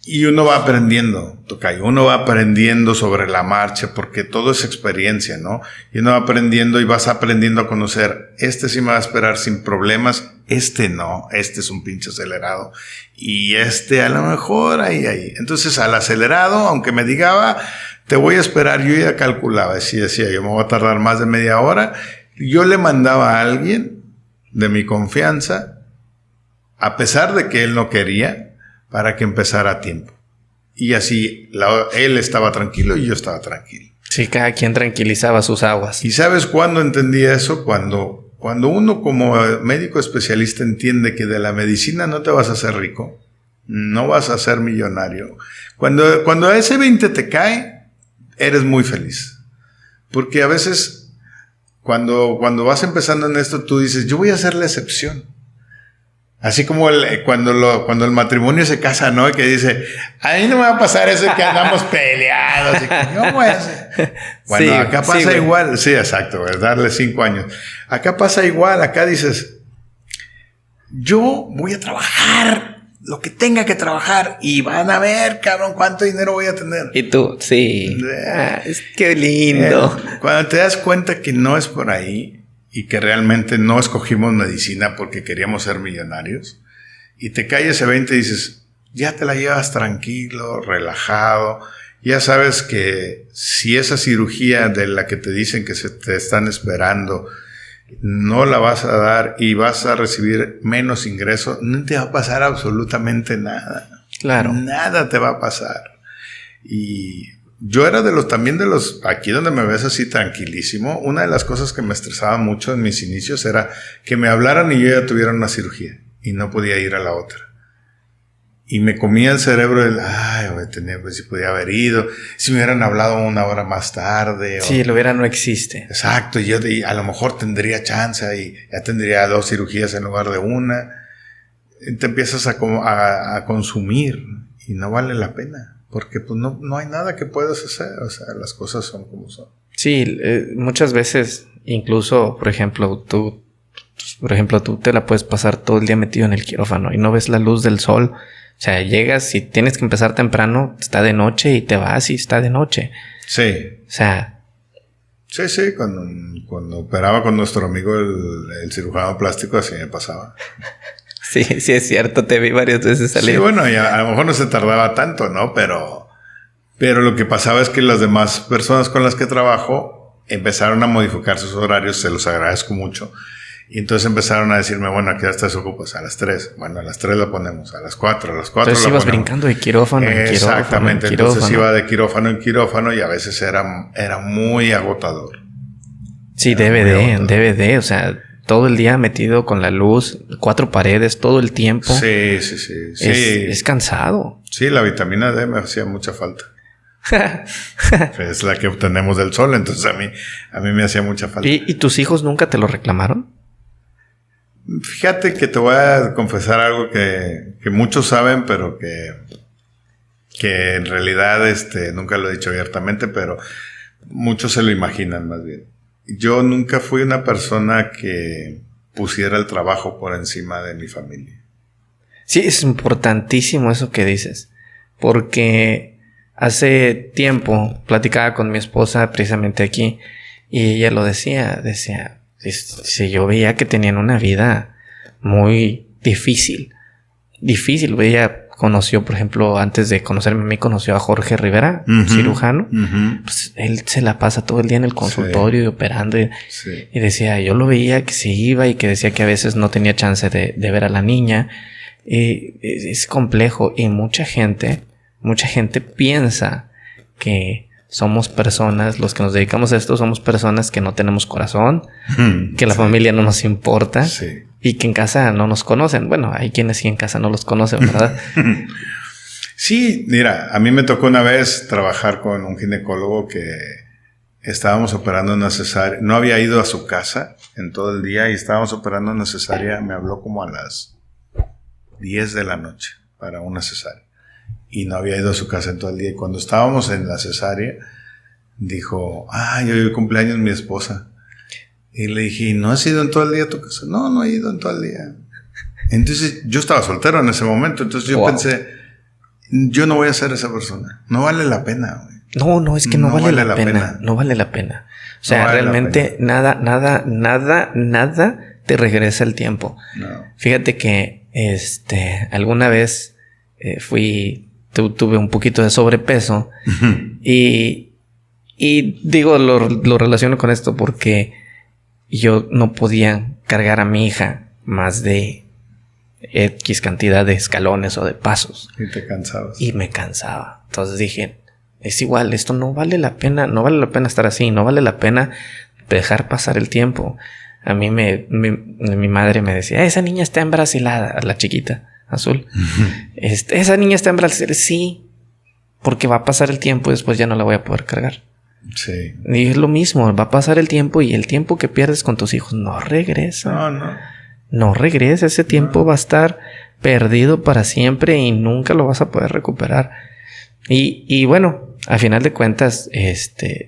Y uno va aprendiendo, tocayo. Uno va aprendiendo sobre la marcha, porque todo es experiencia, ¿no? Y uno va aprendiendo y vas aprendiendo a conocer. Este sí me va a esperar sin problemas. Este no. Este es un pinche acelerado. Y este a lo mejor ahí. Entonces al acelerado, aunque me diga, te voy a esperar, yo ya calculaba. Si decía, yo me voy a tardar más de media hora. Yo le mandaba a alguien de mi confianza, a pesar de que él no quería, para que empezara a tiempo. Y así él estaba tranquilo y yo estaba tranquilo. Sí, cada quien tranquilizaba sus aguas. ¿Y sabes cuándo entendí eso? Cuando uno como médico especialista entiende que de la medicina no te vas a hacer rico, no vas a ser millonario. Cuando ese 20 te cae, eres muy feliz. Porque a veces, cuando vas empezando en esto, tú dices, yo voy a hacer la excepción. Así como cuando el matrimonio se casa, ¿no? Y que dice, a mí no me va a pasar eso de que andamos peleados. Y que, no voy a hacer. Bueno, sí, acá pasa igual. Sí, exacto, darle 5 años. Acá pasa igual. Acá dices, yo voy a trabajar lo que tenga que trabajar y van a ver, cabrón, cuánto dinero voy a tener. Y tú, sí. Qué lindo. Cuando te das cuenta que no es por ahí, y que realmente no escogimos medicina porque queríamos ser millonarios, y te cae ese 20 y dices, ya te la llevas tranquilo, relajado, ya sabes que si esa cirugía de la que te dicen que se te están esperando no la vas a dar y vas a recibir menos ingreso, no te va a pasar absolutamente nada. Claro. Nada te va a pasar. Y yo era también de los, aquí donde me ves así tranquilísimo, una de las cosas que me estresaba mucho en mis inicios era que me hablaran y yo ya tuviera una cirugía y no podía ir a la otra. Y me comía el cerebro pues si podía haber ido, si me hubieran hablado una hora más tarde. Sí, lo hubiera no existe. Exacto, y yo a lo mejor tendría chance y ya tendría 2 cirugías en lugar de una. Y te empiezas a consumir y no vale la pena, porque pues no hay nada que puedas hacer, o sea, las cosas son como son. Sí, muchas veces, incluso, por ejemplo, tú te la puedes pasar todo el día metido en el quirófano y no ves la luz del sol. O sea, llegas y tienes que empezar temprano, está de noche y te vas y está de noche. Sí. O sea... Sí, cuando operaba con nuestro amigo el cirujano plástico, así me pasaba. Sí, es cierto, te vi varias veces salir. Sí, bueno, y a lo mejor no se tardaba tanto, ¿no? Pero lo que pasaba es que las demás personas con las que trabajo empezaron a modificar sus horarios, se los agradezco mucho. Y entonces empezaron a decirme, bueno, ¿a qué hora estás ocupas? A las 3. Bueno, a las 3 la ponemos, a las 4, a las 4 entonces la ibas ponemos. brincando de quirófano en quirófano. Exactamente, entonces iba de quirófano en quirófano y a veces era muy agotador. Sí, DVD, o sea, todo el día metido con la luz, 4 paredes, todo el tiempo. Sí. Es cansado. Sí, la vitamina D me hacía mucha falta. Es la que obtenemos del sol, entonces a mí me hacía mucha falta. ¿Y tus hijos nunca te lo reclamaron? Fíjate que te voy a confesar algo que muchos saben, pero que en realidad nunca lo he dicho abiertamente, pero muchos se lo imaginan más bien. Yo nunca fui una persona que pusiera el trabajo por encima de mi familia. Sí, es importantísimo eso que dices, porque hace tiempo platicaba con mi esposa precisamente aquí y ella lo decía, si yo veía que tenían una vida muy difícil. Ella conoció, por ejemplo, antes de conocerme a mí, conoció a Jorge Rivera, cirujano. Pues él se la pasa todo el día en el consultorio y operando. Y decía, yo lo veía que se iba y que decía que a veces no tenía chance de ver a la niña. Es complejo y mucha gente piensa que somos personas, los que nos dedicamos a esto, somos personas que no tenemos corazón, que la familia no nos importa y que en casa no nos conocen. Bueno, hay quienes sí en casa no los conocen, ¿verdad? Sí, mira, a mí me tocó una vez trabajar con un ginecólogo que estábamos operando una cesárea. No había ido a su casa en todo el día y estábamos operando una cesárea. Me habló como a las 10 de la noche para una cesárea. Y no había ido a su casa en todo el día. Y cuando estábamos en la cesárea, dijo, hoy cumpleaños mi esposa. Y le dije, ¿no has ido en todo el día a tu casa? No he ido en todo el día. Entonces, yo estaba soltero en ese momento. Entonces yo pensé, yo no voy a ser esa persona. No vale la pena, güey. No, es que no vale la pena. No vale la pena. O sea, no vale realmente nada te regresa el tiempo. No. Fíjate que alguna vez tuve un poquito de sobrepeso y digo, lo relaciono con esto porque yo no podía cargar a mi hija más de X cantidad de escalones o de pasos. Y te cansabas. Y me cansaba. Entonces dije, es igual, esto no vale la pena estar así, no vale la pena dejar pasar el tiempo. A mí mi madre me decía, esa niña está embrasilada, la chiquita. Azul. Esa niña está embarazada. Sí, porque va a pasar el tiempo y después ya no la voy a poder cargar. Sí. Y es lo mismo, va a pasar el tiempo y el tiempo que pierdes con tus hijos no regresa. No regresa, ese tiempo va a estar perdido para siempre y nunca lo vas a poder recuperar. Y bueno, a final de cuentas,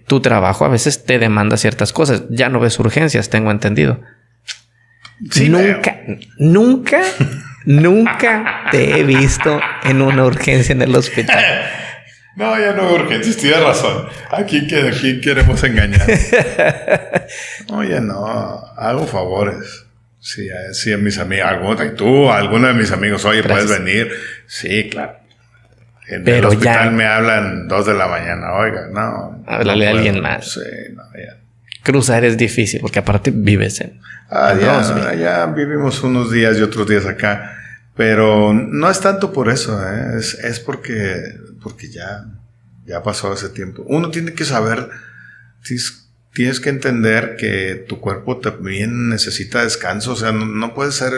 tu trabajo a veces te demanda ciertas cosas. Ya no ves urgencias, tengo entendido. Sí, nunca te he visto en una urgencia en el hospital. No, ya no veo urgencias, tienes razón. ¿A quién queremos engañar? No, ya no. Hago favores. Sí, a mis amigos. Alguno de mis amigos, oye, gracias. ¿Puedes venir? Sí, claro. En Pero el hospital ya me hablan 2 de la mañana, oiga, no. háblale no a puedo. alguien más. Sí, no, ya. Cruzar es difícil porque aparte vives en Roseville. Ya vivimos unos días y otros días acá, pero no es tanto por eso, ¿eh? Es porque ya pasó ese tiempo. Uno tiene que saber, tienes que entender que tu cuerpo también necesita descanso, o sea, no puede ser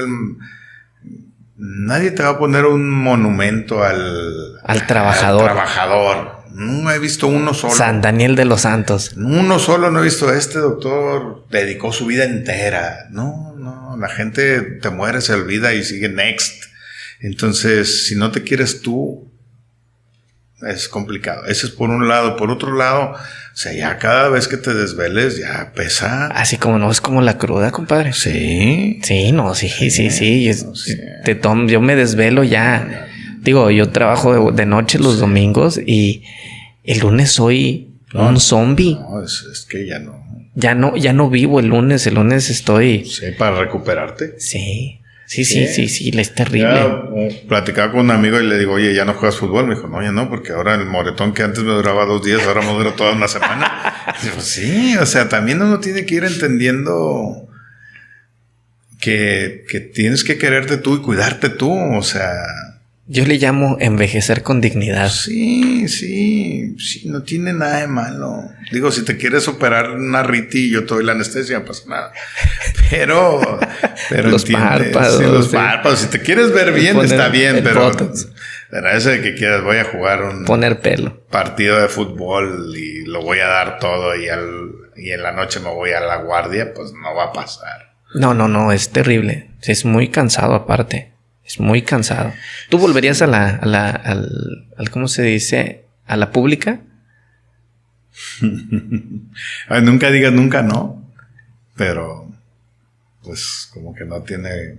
nadie te va a poner un monumento Al trabajador. al trabajador. No he visto uno solo. San Daniel de los Santos. Uno solo no he visto. Este doctor dedicó su vida entera. No, la gente te muere, se olvida y sigue next. Entonces, si no te quieres tú, es complicado. Ese es por un lado. Por otro lado, o sea, ya cada vez que te desveles, ya pesa. Así como no es como la cruda, compadre. Sí. Sí, no, sí. Yo me desvelo ya. Digo, yo trabajo de noche los domingos y el lunes soy un zombie. No, es que ya no. Ya no vivo el lunes. El lunes estoy. Sí, para recuperarte. Sí, es terrible. Ya, platicaba con un amigo y le digo, oye, ¿ya no juegas fútbol? Me dijo, no, ya no, porque ahora el moretón que antes me duraba 2 días, ahora me dura toda una semana. Digo, sí, o sea, también uno tiene que ir entendiendo que tienes que quererte tú y cuidarte tú, o sea. Yo le llamo envejecer con dignidad. Sí, no tiene nada de malo. Digo, si te quieres operar una riti, yo te doy la anestesia, no pasa nada. Pero los párpados. Sí, los párpados. Si te quieres ver bien, está bien, pero eso de que quieras, voy a jugar poner pelo. Partido de fútbol y lo voy a dar todo y en la noche me voy a la guardia, pues no va a pasar. No, es terrible. Es muy cansado aparte. Es muy cansado. ¿Tú volverías al ¿cómo se dice? ¿A la pública? Nunca digas nunca, no. Pero, pues, como que no tiene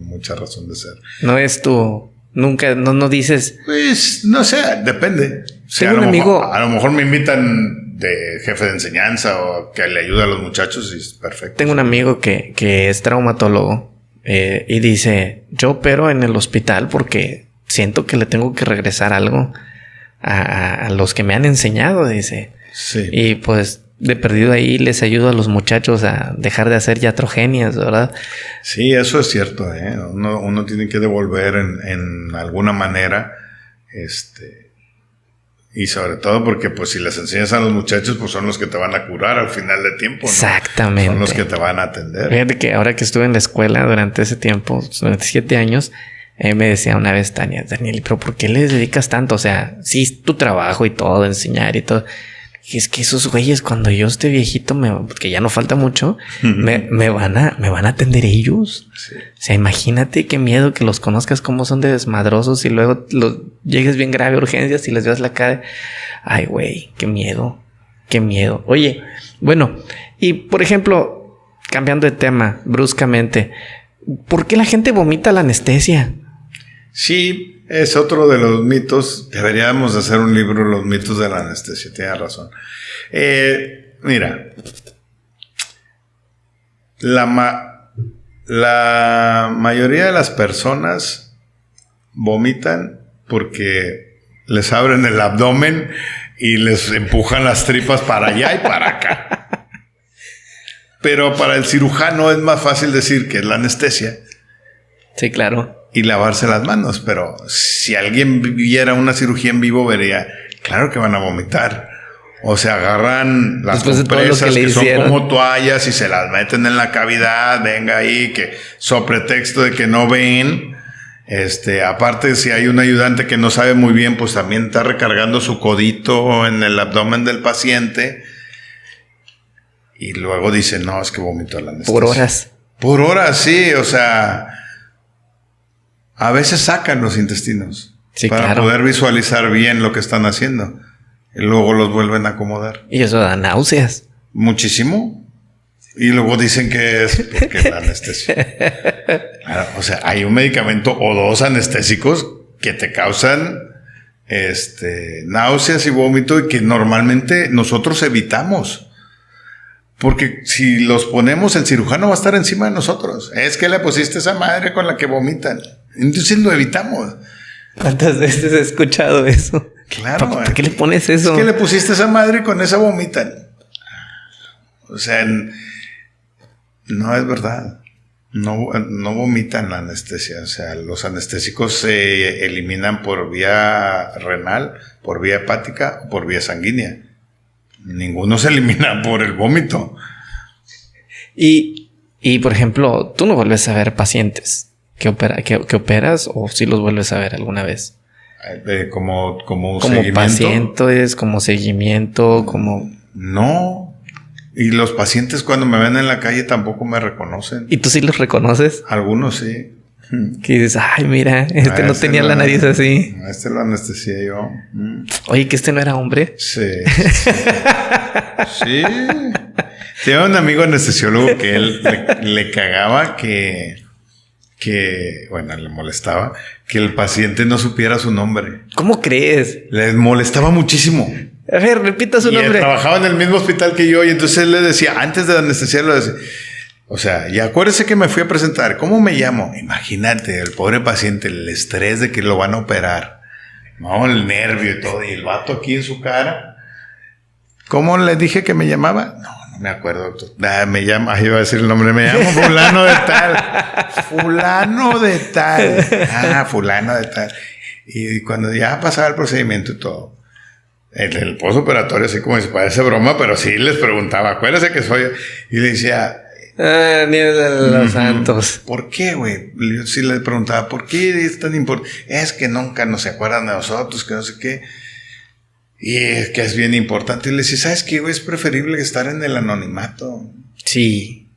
mucha razón de ser. No es tu... Nunca, no dices... Pues, no sé, depende. Tengo un amigo... A lo mejor me invitan de jefe de enseñanza o que le ayude a los muchachos y es perfecto. Tengo un amigo que es traumatólogo. Y dice, yo opero en el hospital porque siento que le tengo que regresar algo a los que me han enseñado, dice. Sí. Y pues de perdido ahí les ayudo a los muchachos a dejar de hacer iatrogenias, ¿verdad? Sí, eso es cierto, ¿eh? Uno tiene que devolver en alguna manera, y sobre todo porque pues si les enseñas a los muchachos, pues son los que te van a curar al final de tiempo, ¿no? Exactamente. Son los que te van a atender. Fíjate que ahora que estuve en la escuela durante ese tiempo, durante 7 años, me decía una vez Daniel, ¿pero por qué les dedicas tanto? O sea, sí, es tu trabajo y todo, enseñar y todo. Y es que esos güeyes, cuando yo esté viejito, porque ya no falta mucho, me van a atender ellos. Sí. O sea, imagínate qué miedo que los conozcas cómo son de desmadrosos y luego llegues bien grave a urgencias y les veas la cara. Ay, güey, qué miedo. Oye, bueno, y por ejemplo, cambiando de tema bruscamente, ¿por qué la gente vomita la anestesia? Sí, es otro de los mitos. Deberíamos hacer un libro, Los mitos de la anestesia. Tienes razón. Mira, la mayoría de las personas vomitan porque les abren el abdomen y les empujan las tripas para allá y para acá. Pero para el cirujano es más fácil decir que es la anestesia. Sí, claro. Y lavarse las manos, pero si alguien viera una cirugía en vivo vería, claro que van a vomitar. O se agarran las compresas que son como toallas y se las meten en la cavidad, venga ahí, que sobre pretexto de que no ven. Aparte, si hay un ayudante que no sabe muy bien, pues también está recargando su codito en el abdomen del paciente. Y luego dice, no, es que vomitó la anestesia. Por horas, sí, o sea... A veces sacan los intestinos para poder visualizar bien lo que están haciendo. Y luego los vuelven a acomodar. Y eso da náuseas. Muchísimo. Y luego dicen que es porque la anestesia. Claro, o sea, hay un medicamento o 2 anestésicos que te causan náuseas y vómito y que normalmente nosotros evitamos. Porque si los ponemos, el cirujano va a estar encima de nosotros. Es que le pusiste esa madre con la que vomitan. Entonces lo evitamos. ¿Cuántas veces he escuchado eso? Claro. ¿Por qué le pones eso? Es que le pusiste esa madre y con esa vomitan. O sea, no es verdad. No vomitan la anestesia. O sea, los anestésicos se eliminan por vía renal, por vía hepática o por vía sanguínea. Ninguno se elimina por el vómito. Y por ejemplo, tú no vuelves a ver pacientes que operas o si los vuelves a ver alguna vez. Como seguimiento. Pacientes, como seguimiento, como... No. Y los pacientes cuando me ven en la calle tampoco me reconocen. ¿Y tú sí los reconoces? Algunos sí. Que dices, ay, mira, no tenía la nariz así. Este lo anestesié yo. Oye, que este no era hombre. Sí. Sí. Tenía un amigo anestesiólogo que él le cagaba que, bueno, le molestaba que el paciente no supiera su nombre. ¿Cómo crees? Le molestaba muchísimo. A ver, repita su nombre. Él trabajaba en el mismo hospital que yo y entonces él le decía, antes de anestesiarlo, o sea, y acuérdese que me fui a presentar. ¿Cómo me llamo? Imagínate, el pobre paciente, el estrés de que lo van a operar. No, el nervio y todo. Y el vato aquí en su cara. ¿Cómo le dije que me llamaba? No me acuerdo, doctor. Me llama, iba a decir el nombre, me llamo fulano de tal. Fulano de tal. Fulano de tal. Y cuando ya pasaba el procedimiento y todo. El postoperatorio, así como si parece broma, pero sí les preguntaba, acuérdese que soy yo. Y le decía, ni de los santos. ¿Por qué, güey? Yo sí le preguntaba, ¿por qué es tan importante? Es que nunca nos se acuerdan de nosotros, que no sé qué. Y es que es bien importante. Y le decía, ¿sabes qué, güey? Es preferible estar en el anonimato. Sí.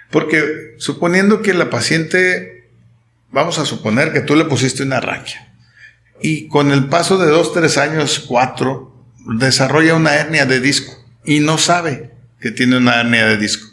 Porque suponiendo que la paciente, vamos a suponer que tú le pusiste una raquia. Y con el paso de 2, 3 años, 4, desarrolla una hernia de disco y no sabe que tiene una hernia de disco.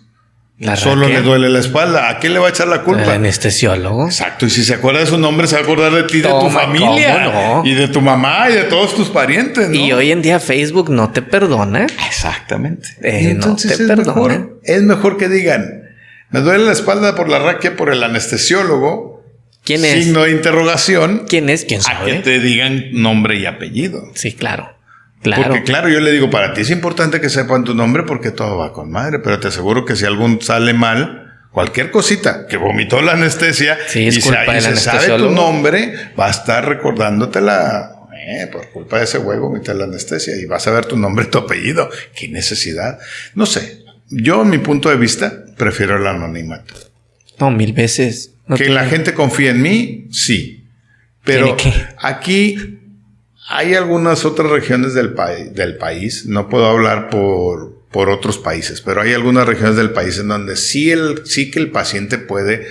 Solo le duele la espalda. ¿A quién le va a echar la culpa? ¿El anestesiólogo? Exacto. Y si se acuerda de su nombre, se va a acordar de ti, de tu familia. ¿Cómo no? Y de tu mamá y de todos tus parientes, ¿no? Y hoy en día Facebook no te perdona. Exactamente. Entonces no te perdona. Es mejor que digan, me duele la espalda por la raquia por el anestesiólogo. ¿Quién es? Signo de interrogación. ¿Quién es? ¿Quién sabe? A que te digan nombre y apellido. Sí, claro. Claro. Porque claro, yo le digo, para ti es importante que sepan tu nombre porque todo va con madre, pero te aseguro que si algún sale mal, cualquier cosita, que vomitó la anestesia sí, es y culpa del se sabe tu nombre, va a estar recordándotela. Por culpa de ese güey vomité la anestesia y vas a ver tu nombre y tu apellido. ¿Qué necesidad? No sé. Yo, en mi punto de vista, prefiero el anonimato. No, 1000 veces. No que la gente confíe en mí, sí. Pero aquí hay algunas otras regiones del país. No puedo hablar por otros países, pero hay algunas regiones del país en donde sí que el paciente puede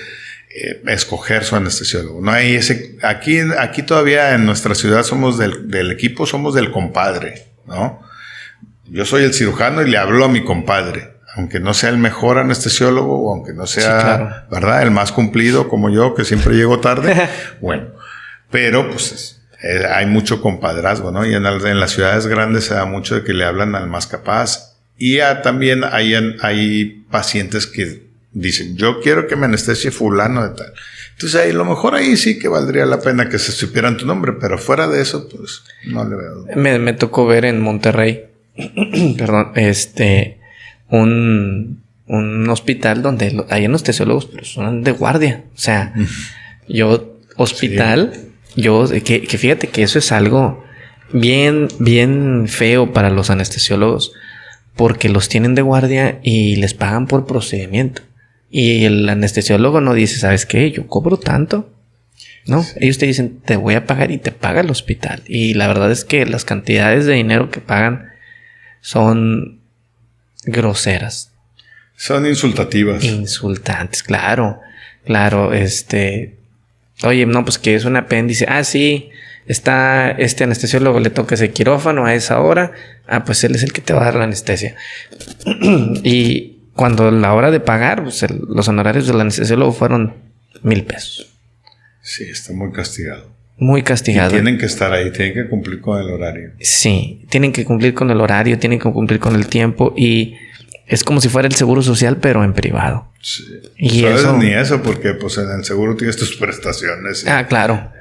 escoger su anestesiólogo. No hay aquí todavía en nuestra ciudad somos del equipo, somos del compadre, ¿no? Yo soy el cirujano y le hablo a mi compadre. Aunque no sea el mejor anestesiólogo o aunque no sea, sí, claro, ¿verdad? El más cumplido como yo, que siempre llego tarde. Bueno, pero pues hay mucho compadrazgo, ¿no? Y en las ciudades grandes se da mucho de que le hablan al más capaz. Y también hay pacientes que dicen, yo quiero que me anestesie fulano de tal. Entonces ahí, lo mejor ahí sí que valdría la pena que se supieran tu nombre, pero fuera de eso, pues no le veo. Me tocó ver en Monterrey, perdón, un hospital donde hay anestesiólogos, pero son de guardia. O sea, que fíjate que eso es algo bien, bien feo para los anestesiólogos, porque los tienen de guardia y les pagan por procedimiento. Y el anestesiólogo no dice, ¿sabes qué? Yo cobro tanto. No, sí. Ellos te dicen, te voy a pagar y te paga el hospital. Y la verdad es que las cantidades de dinero que pagan son groseras. Son insultativas. Insultantes, claro. Claro, oye, no, pues que es un apéndice. Ah, sí, está este anestesiólogo, le toca ese quirófano a esa hora. Ah, pues él es el que te va a dar la anestesia. Y cuando la hora de pagar, pues los honorarios del anestesiólogo fueron 1,000 pesos. Sí, está muy castigado. Muy castigado. Y tienen que estar ahí, tienen que cumplir con el horario. Sí, tienen que cumplir con el horario, tienen que cumplir con el tiempo y es como si fuera el seguro social, pero en privado. Sí. Y eso... Ni eso, porque pues en el seguro tienes tus prestaciones. Ah, claro.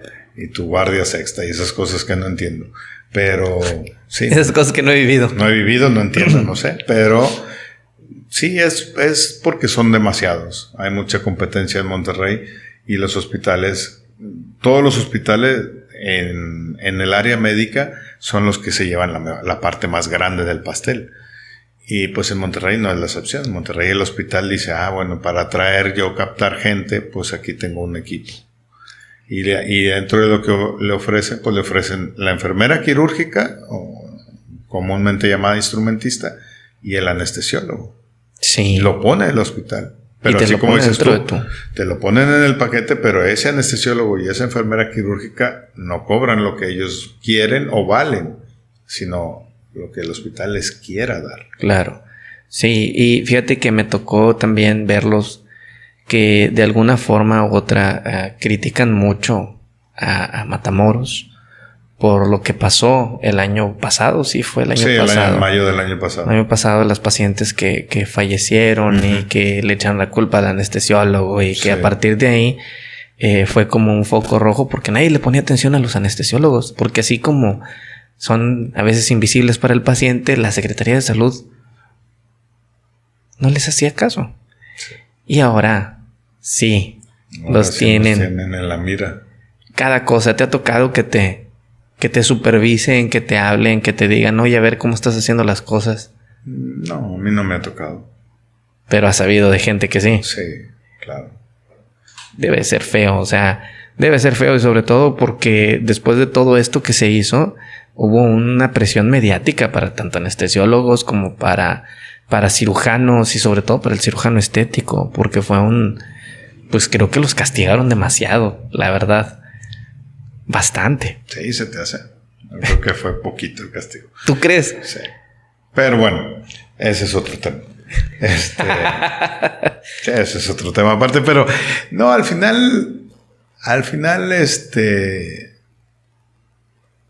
y tu guardia sexta y esas cosas que no entiendo. Pero sí. Esas cosas que no he vivido. No he vivido, no entiendo, no sé. Pero sí, es porque son demasiados. Hay mucha competencia en Monterrey y los hospitales, todos los hospitales en el área médica son los que se llevan la parte más grande del pastel. Y pues en Monterrey no es la excepción. En Monterrey el hospital dice, bueno, para captar gente, pues aquí tengo un equipo. Y dentro de lo que le ofrecen, pues le ofrecen la enfermera quirúrgica, o comúnmente llamada instrumentista, y el anestesiólogo. Sí. Lo pone el hospital. Pero y te así lo como dices tú, tú, te lo ponen en el paquete, pero ese anestesiólogo y esa enfermera quirúrgica no cobran lo que ellos quieren o valen, sino lo que el hospital les quiera dar. Claro. Sí, y fíjate que me tocó también verlos que de alguna forma u otra critican mucho a Matamoros por lo que pasó el año pasado. Sí, fue el año pasado. En mayo del año pasado. El año pasado, las pacientes que fallecieron y que le echan la culpa al anestesiólogo y que a partir de ahí fue como un foco rojo porque nadie le ponía atención a los anestesiólogos, porque así como son a veces invisibles para el paciente, la Secretaría de Salud no les hacía caso. Sí. Y ahora sí, los tienen en la mira. Cada cosa. ¿Te ha tocado que te supervisen, que te hablen, que te digan, oye, a ver cómo estás haciendo las cosas? No, a mí no me ha tocado. Pero has sabido de gente que sí. Sí, claro. Debe ser feo, o sea, debe ser feo y sobre todo porque después de todo esto que se hizo, hubo una presión mediática para tanto anestesiólogos como para cirujanos y sobre todo para el cirujano estético, porque fue pues creo que los castigaron demasiado, la verdad. Bastante. Sí, se te hace. Yo creo que fue poquito el castigo. ¿Tú crees? Sí. Pero bueno, ese es otro tema. Ese es otro tema aparte, pero no, al final,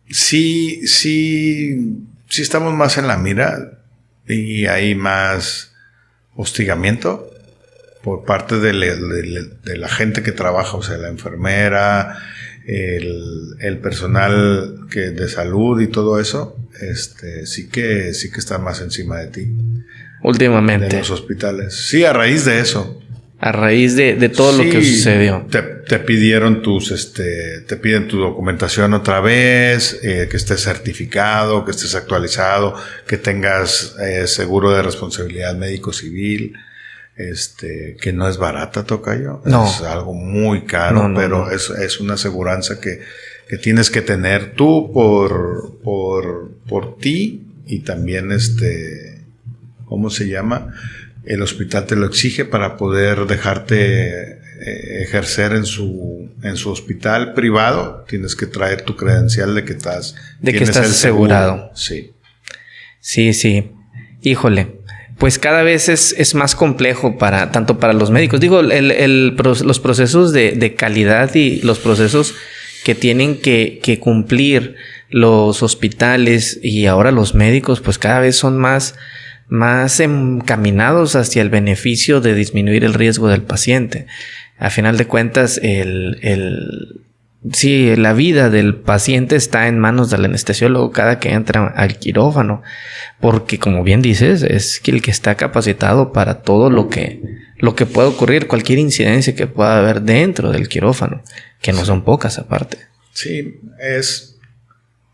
sí estamos más en la mira y hay más hostigamiento por parte de la gente que trabaja, o sea, la enfermera, el personal de salud y todo eso, sí que está más encima de ti. Últimamente. De los hospitales. Sí, a raíz de eso. A raíz de todo lo que sucedió. Te pidieron te piden tu documentación otra vez, que estés certificado, que estés actualizado, que tengas seguro de responsabilidad médico civil. Que no es barata, tocayo. No. Es algo muy caro, pero es una aseguranza que tienes que tener tú por ti y también ¿cómo se llama? El hospital te lo exige para poder dejarte ejercer en su hospital privado. Tienes que traer tu credencial de que estás asegurado. Sí. Sí. Híjole. Pues cada vez es más complejo tanto para los médicos. Digo, los procesos de calidad y los procesos que tienen que cumplir los hospitales y ahora los médicos, pues cada vez son más encaminados hacia el beneficio de disminuir el riesgo del paciente. A final de cuentas, sí, la vida del paciente está en manos del anestesiólogo cada que entra al quirófano, porque como bien dices, es el que está capacitado para todo lo que pueda ocurrir, cualquier incidencia que pueda haber dentro del quirófano, que no son pocas aparte. Sí,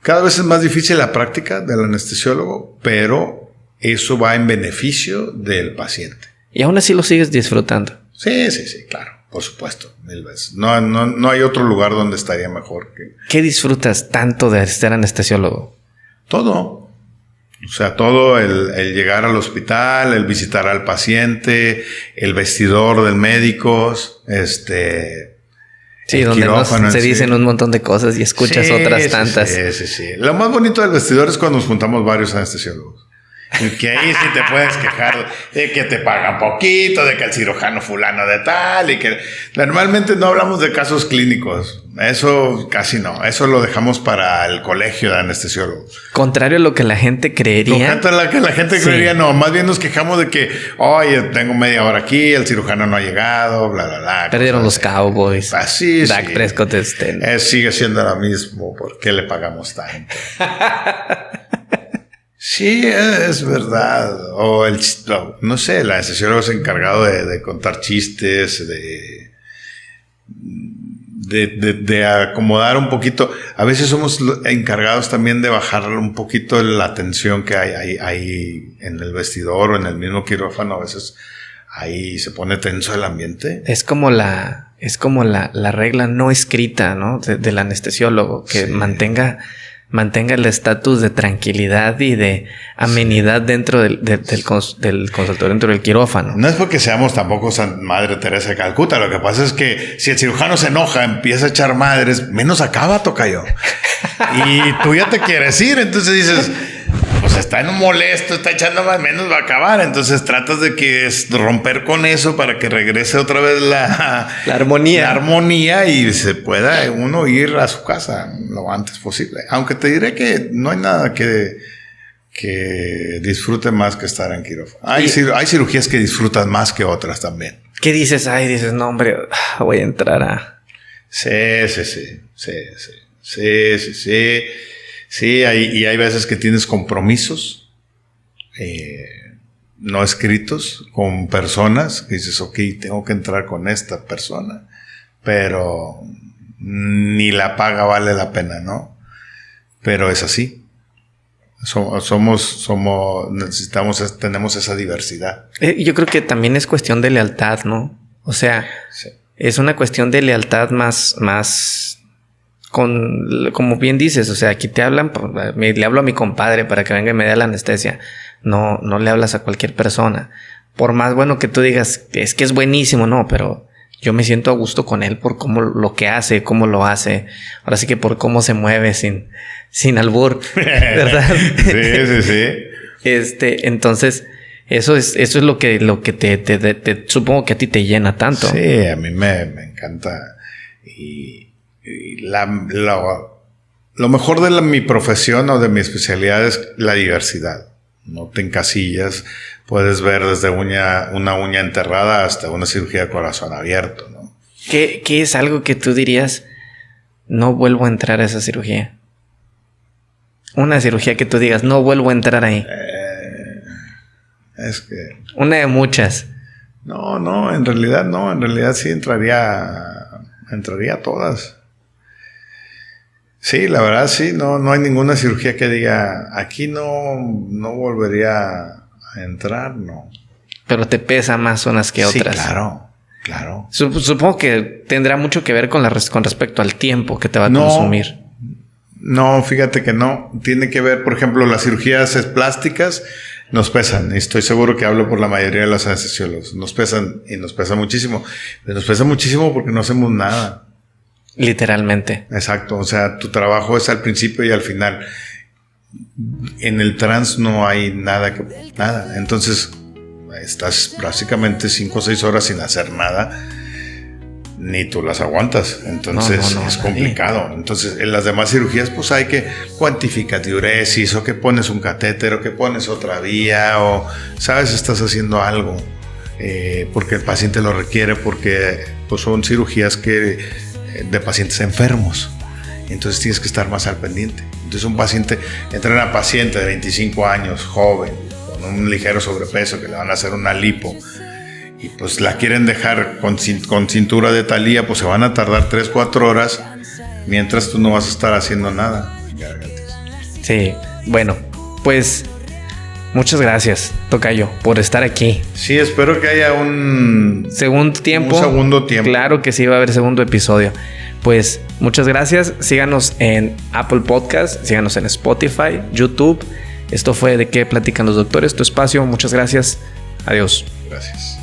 cada vez es más difícil la práctica del anestesiólogo, pero eso va en beneficio del paciente. Y aún así lo sigues disfrutando. Sí, claro. Por supuesto, 1000 veces. No hay otro lugar donde estaría mejor que... ¿Qué disfrutas tanto de ser anestesiólogo? Todo. O sea, todo el llegar al hospital, el visitar al paciente, el vestidor del médico, Sí, donde se dicen un montón de cosas y escuchas otras tantas. Sí. Lo más bonito del vestidor es cuando nos juntamos varios anestesiólogos. Que ahí sí te puedes quejar de que te pagan poquito, de que el cirujano fulano de tal, y que normalmente no hablamos de casos clínicos. Eso casi no. Eso lo dejamos para el colegio de anestesiólogos. Contrario a lo que la gente creería. Contrario a lo que la gente creería, no. Más bien nos quejamos de que, oye, tengo media hora aquí, el cirujano no ha llegado, bla, bla, bla. Perdieron los Cowboys. Así, Dak Prescott sigue siendo lo mismo. ¿Por qué le pagamos tanto? Sí, es verdad. O no sé, el anestesiólogo es encargado de contar chistes, de acomodar un poquito. A veces somos encargados también de bajar un poquito la tensión que hay en el vestidor o en el mismo quirófano. A veces ahí se pone tenso el ambiente. Es como la regla no escrita, ¿no? Del anestesiólogo, que mantenga el estatus de tranquilidad y de amenidad dentro del consultorio, dentro del quirófano. No es porque seamos tampoco San Madre Teresa de Calcuta. Lo que pasa es que si el cirujano se enoja, empieza a echar madres, menos acaba, tocayo. Y tú ya te quieres ir, entonces dices, pues está en un molesto, está echando más, menos va a acabar. Entonces tratas de romper con eso para que regrese otra vez la armonía. La armonía y se pueda uno ir a su casa lo antes posible. Aunque te diré que no hay nada que disfrute más que estar en quirófano. Hay cirugías que disfrutan más que otras también. ¿Qué dices? Dices, no, hombre, voy a entrar a... Sí. Sí, hay veces que tienes compromisos no escritos con personas que dices, ok, tengo que entrar con esta persona, pero ni la paga vale la pena, ¿no? Pero es así. Tenemos esa diversidad. Yo creo que también es cuestión de lealtad, ¿no? O sea, sí. Es una cuestión de lealtad más como bien dices, o sea, aquí te hablan, le hablo a mi compadre para que venga y me dé la anestesia. No le hablas a cualquier persona. Por más bueno que tú digas, es que es buenísimo, no, pero yo me siento a gusto con él por lo que hace, cómo lo hace. Ahora sí que por cómo se mueve sin albur, ¿verdad? Sí. Entonces, eso es lo que te supongo que a ti te llena tanto. Sí, a mí me encanta. Y lo mejor de mi profesión o de mi especialidad es la diversidad. No te encasillas. Puedes ver desde una uña enterrada hasta una cirugía de corazón abierto, ¿no? ¿Qué es algo que tú dirías, no vuelvo a entrar a esa cirugía? Una cirugía que tú digas, no vuelvo a entrar ahí. Es que... Una de muchas. No, en realidad no. En realidad sí entraría a todas. Sí, la verdad sí. No hay ninguna cirugía que diga, aquí no volvería a entrar, no. Pero te pesa más unas que otras. Sí, claro. Supongo que tendrá mucho que ver con respecto al tiempo que te va a consumir. No, fíjate que no. Tiene que ver, por ejemplo, las cirugías plásticas nos pesan. Y estoy seguro que hablo por la mayoría de los anestesiólogos. Nos pesan y nos pesa muchísimo. Nos pesa muchísimo porque no hacemos nada. Literalmente. Exacto. O sea, tu trabajo es al principio y al final. En el trans no hay nada. Entonces, estás prácticamente 5 o 6 horas sin hacer nada. Ni tú las aguantas. Entonces es complicado. Entonces en las demás cirugías pues hay que cuantificar diuresis, o que pones un catéter, o que pones otra vía, o sabes, estás haciendo algo porque el paciente lo requiere, porque pues son cirugías de pacientes enfermos. Entonces tienes que estar más al pendiente. Entonces un paciente, entra una paciente de 25 años, joven, con un ligero sobrepeso, que le van a hacer una lipo, y pues la quieren dejar con cintura de Thalía, pues se van a tardar 3-4 horas, mientras tú no vas a estar haciendo nada. Sí, bueno, pues muchas gracias, tocayo, por estar aquí. Sí, espero que haya un segundo tiempo. Claro que sí, va a haber segundo episodio. Pues muchas gracias, síganos en Apple Podcast, síganos en Spotify, YouTube. Esto fue De Qué Platican los Doctores, tu espacio. Muchas gracias, adiós. Gracias.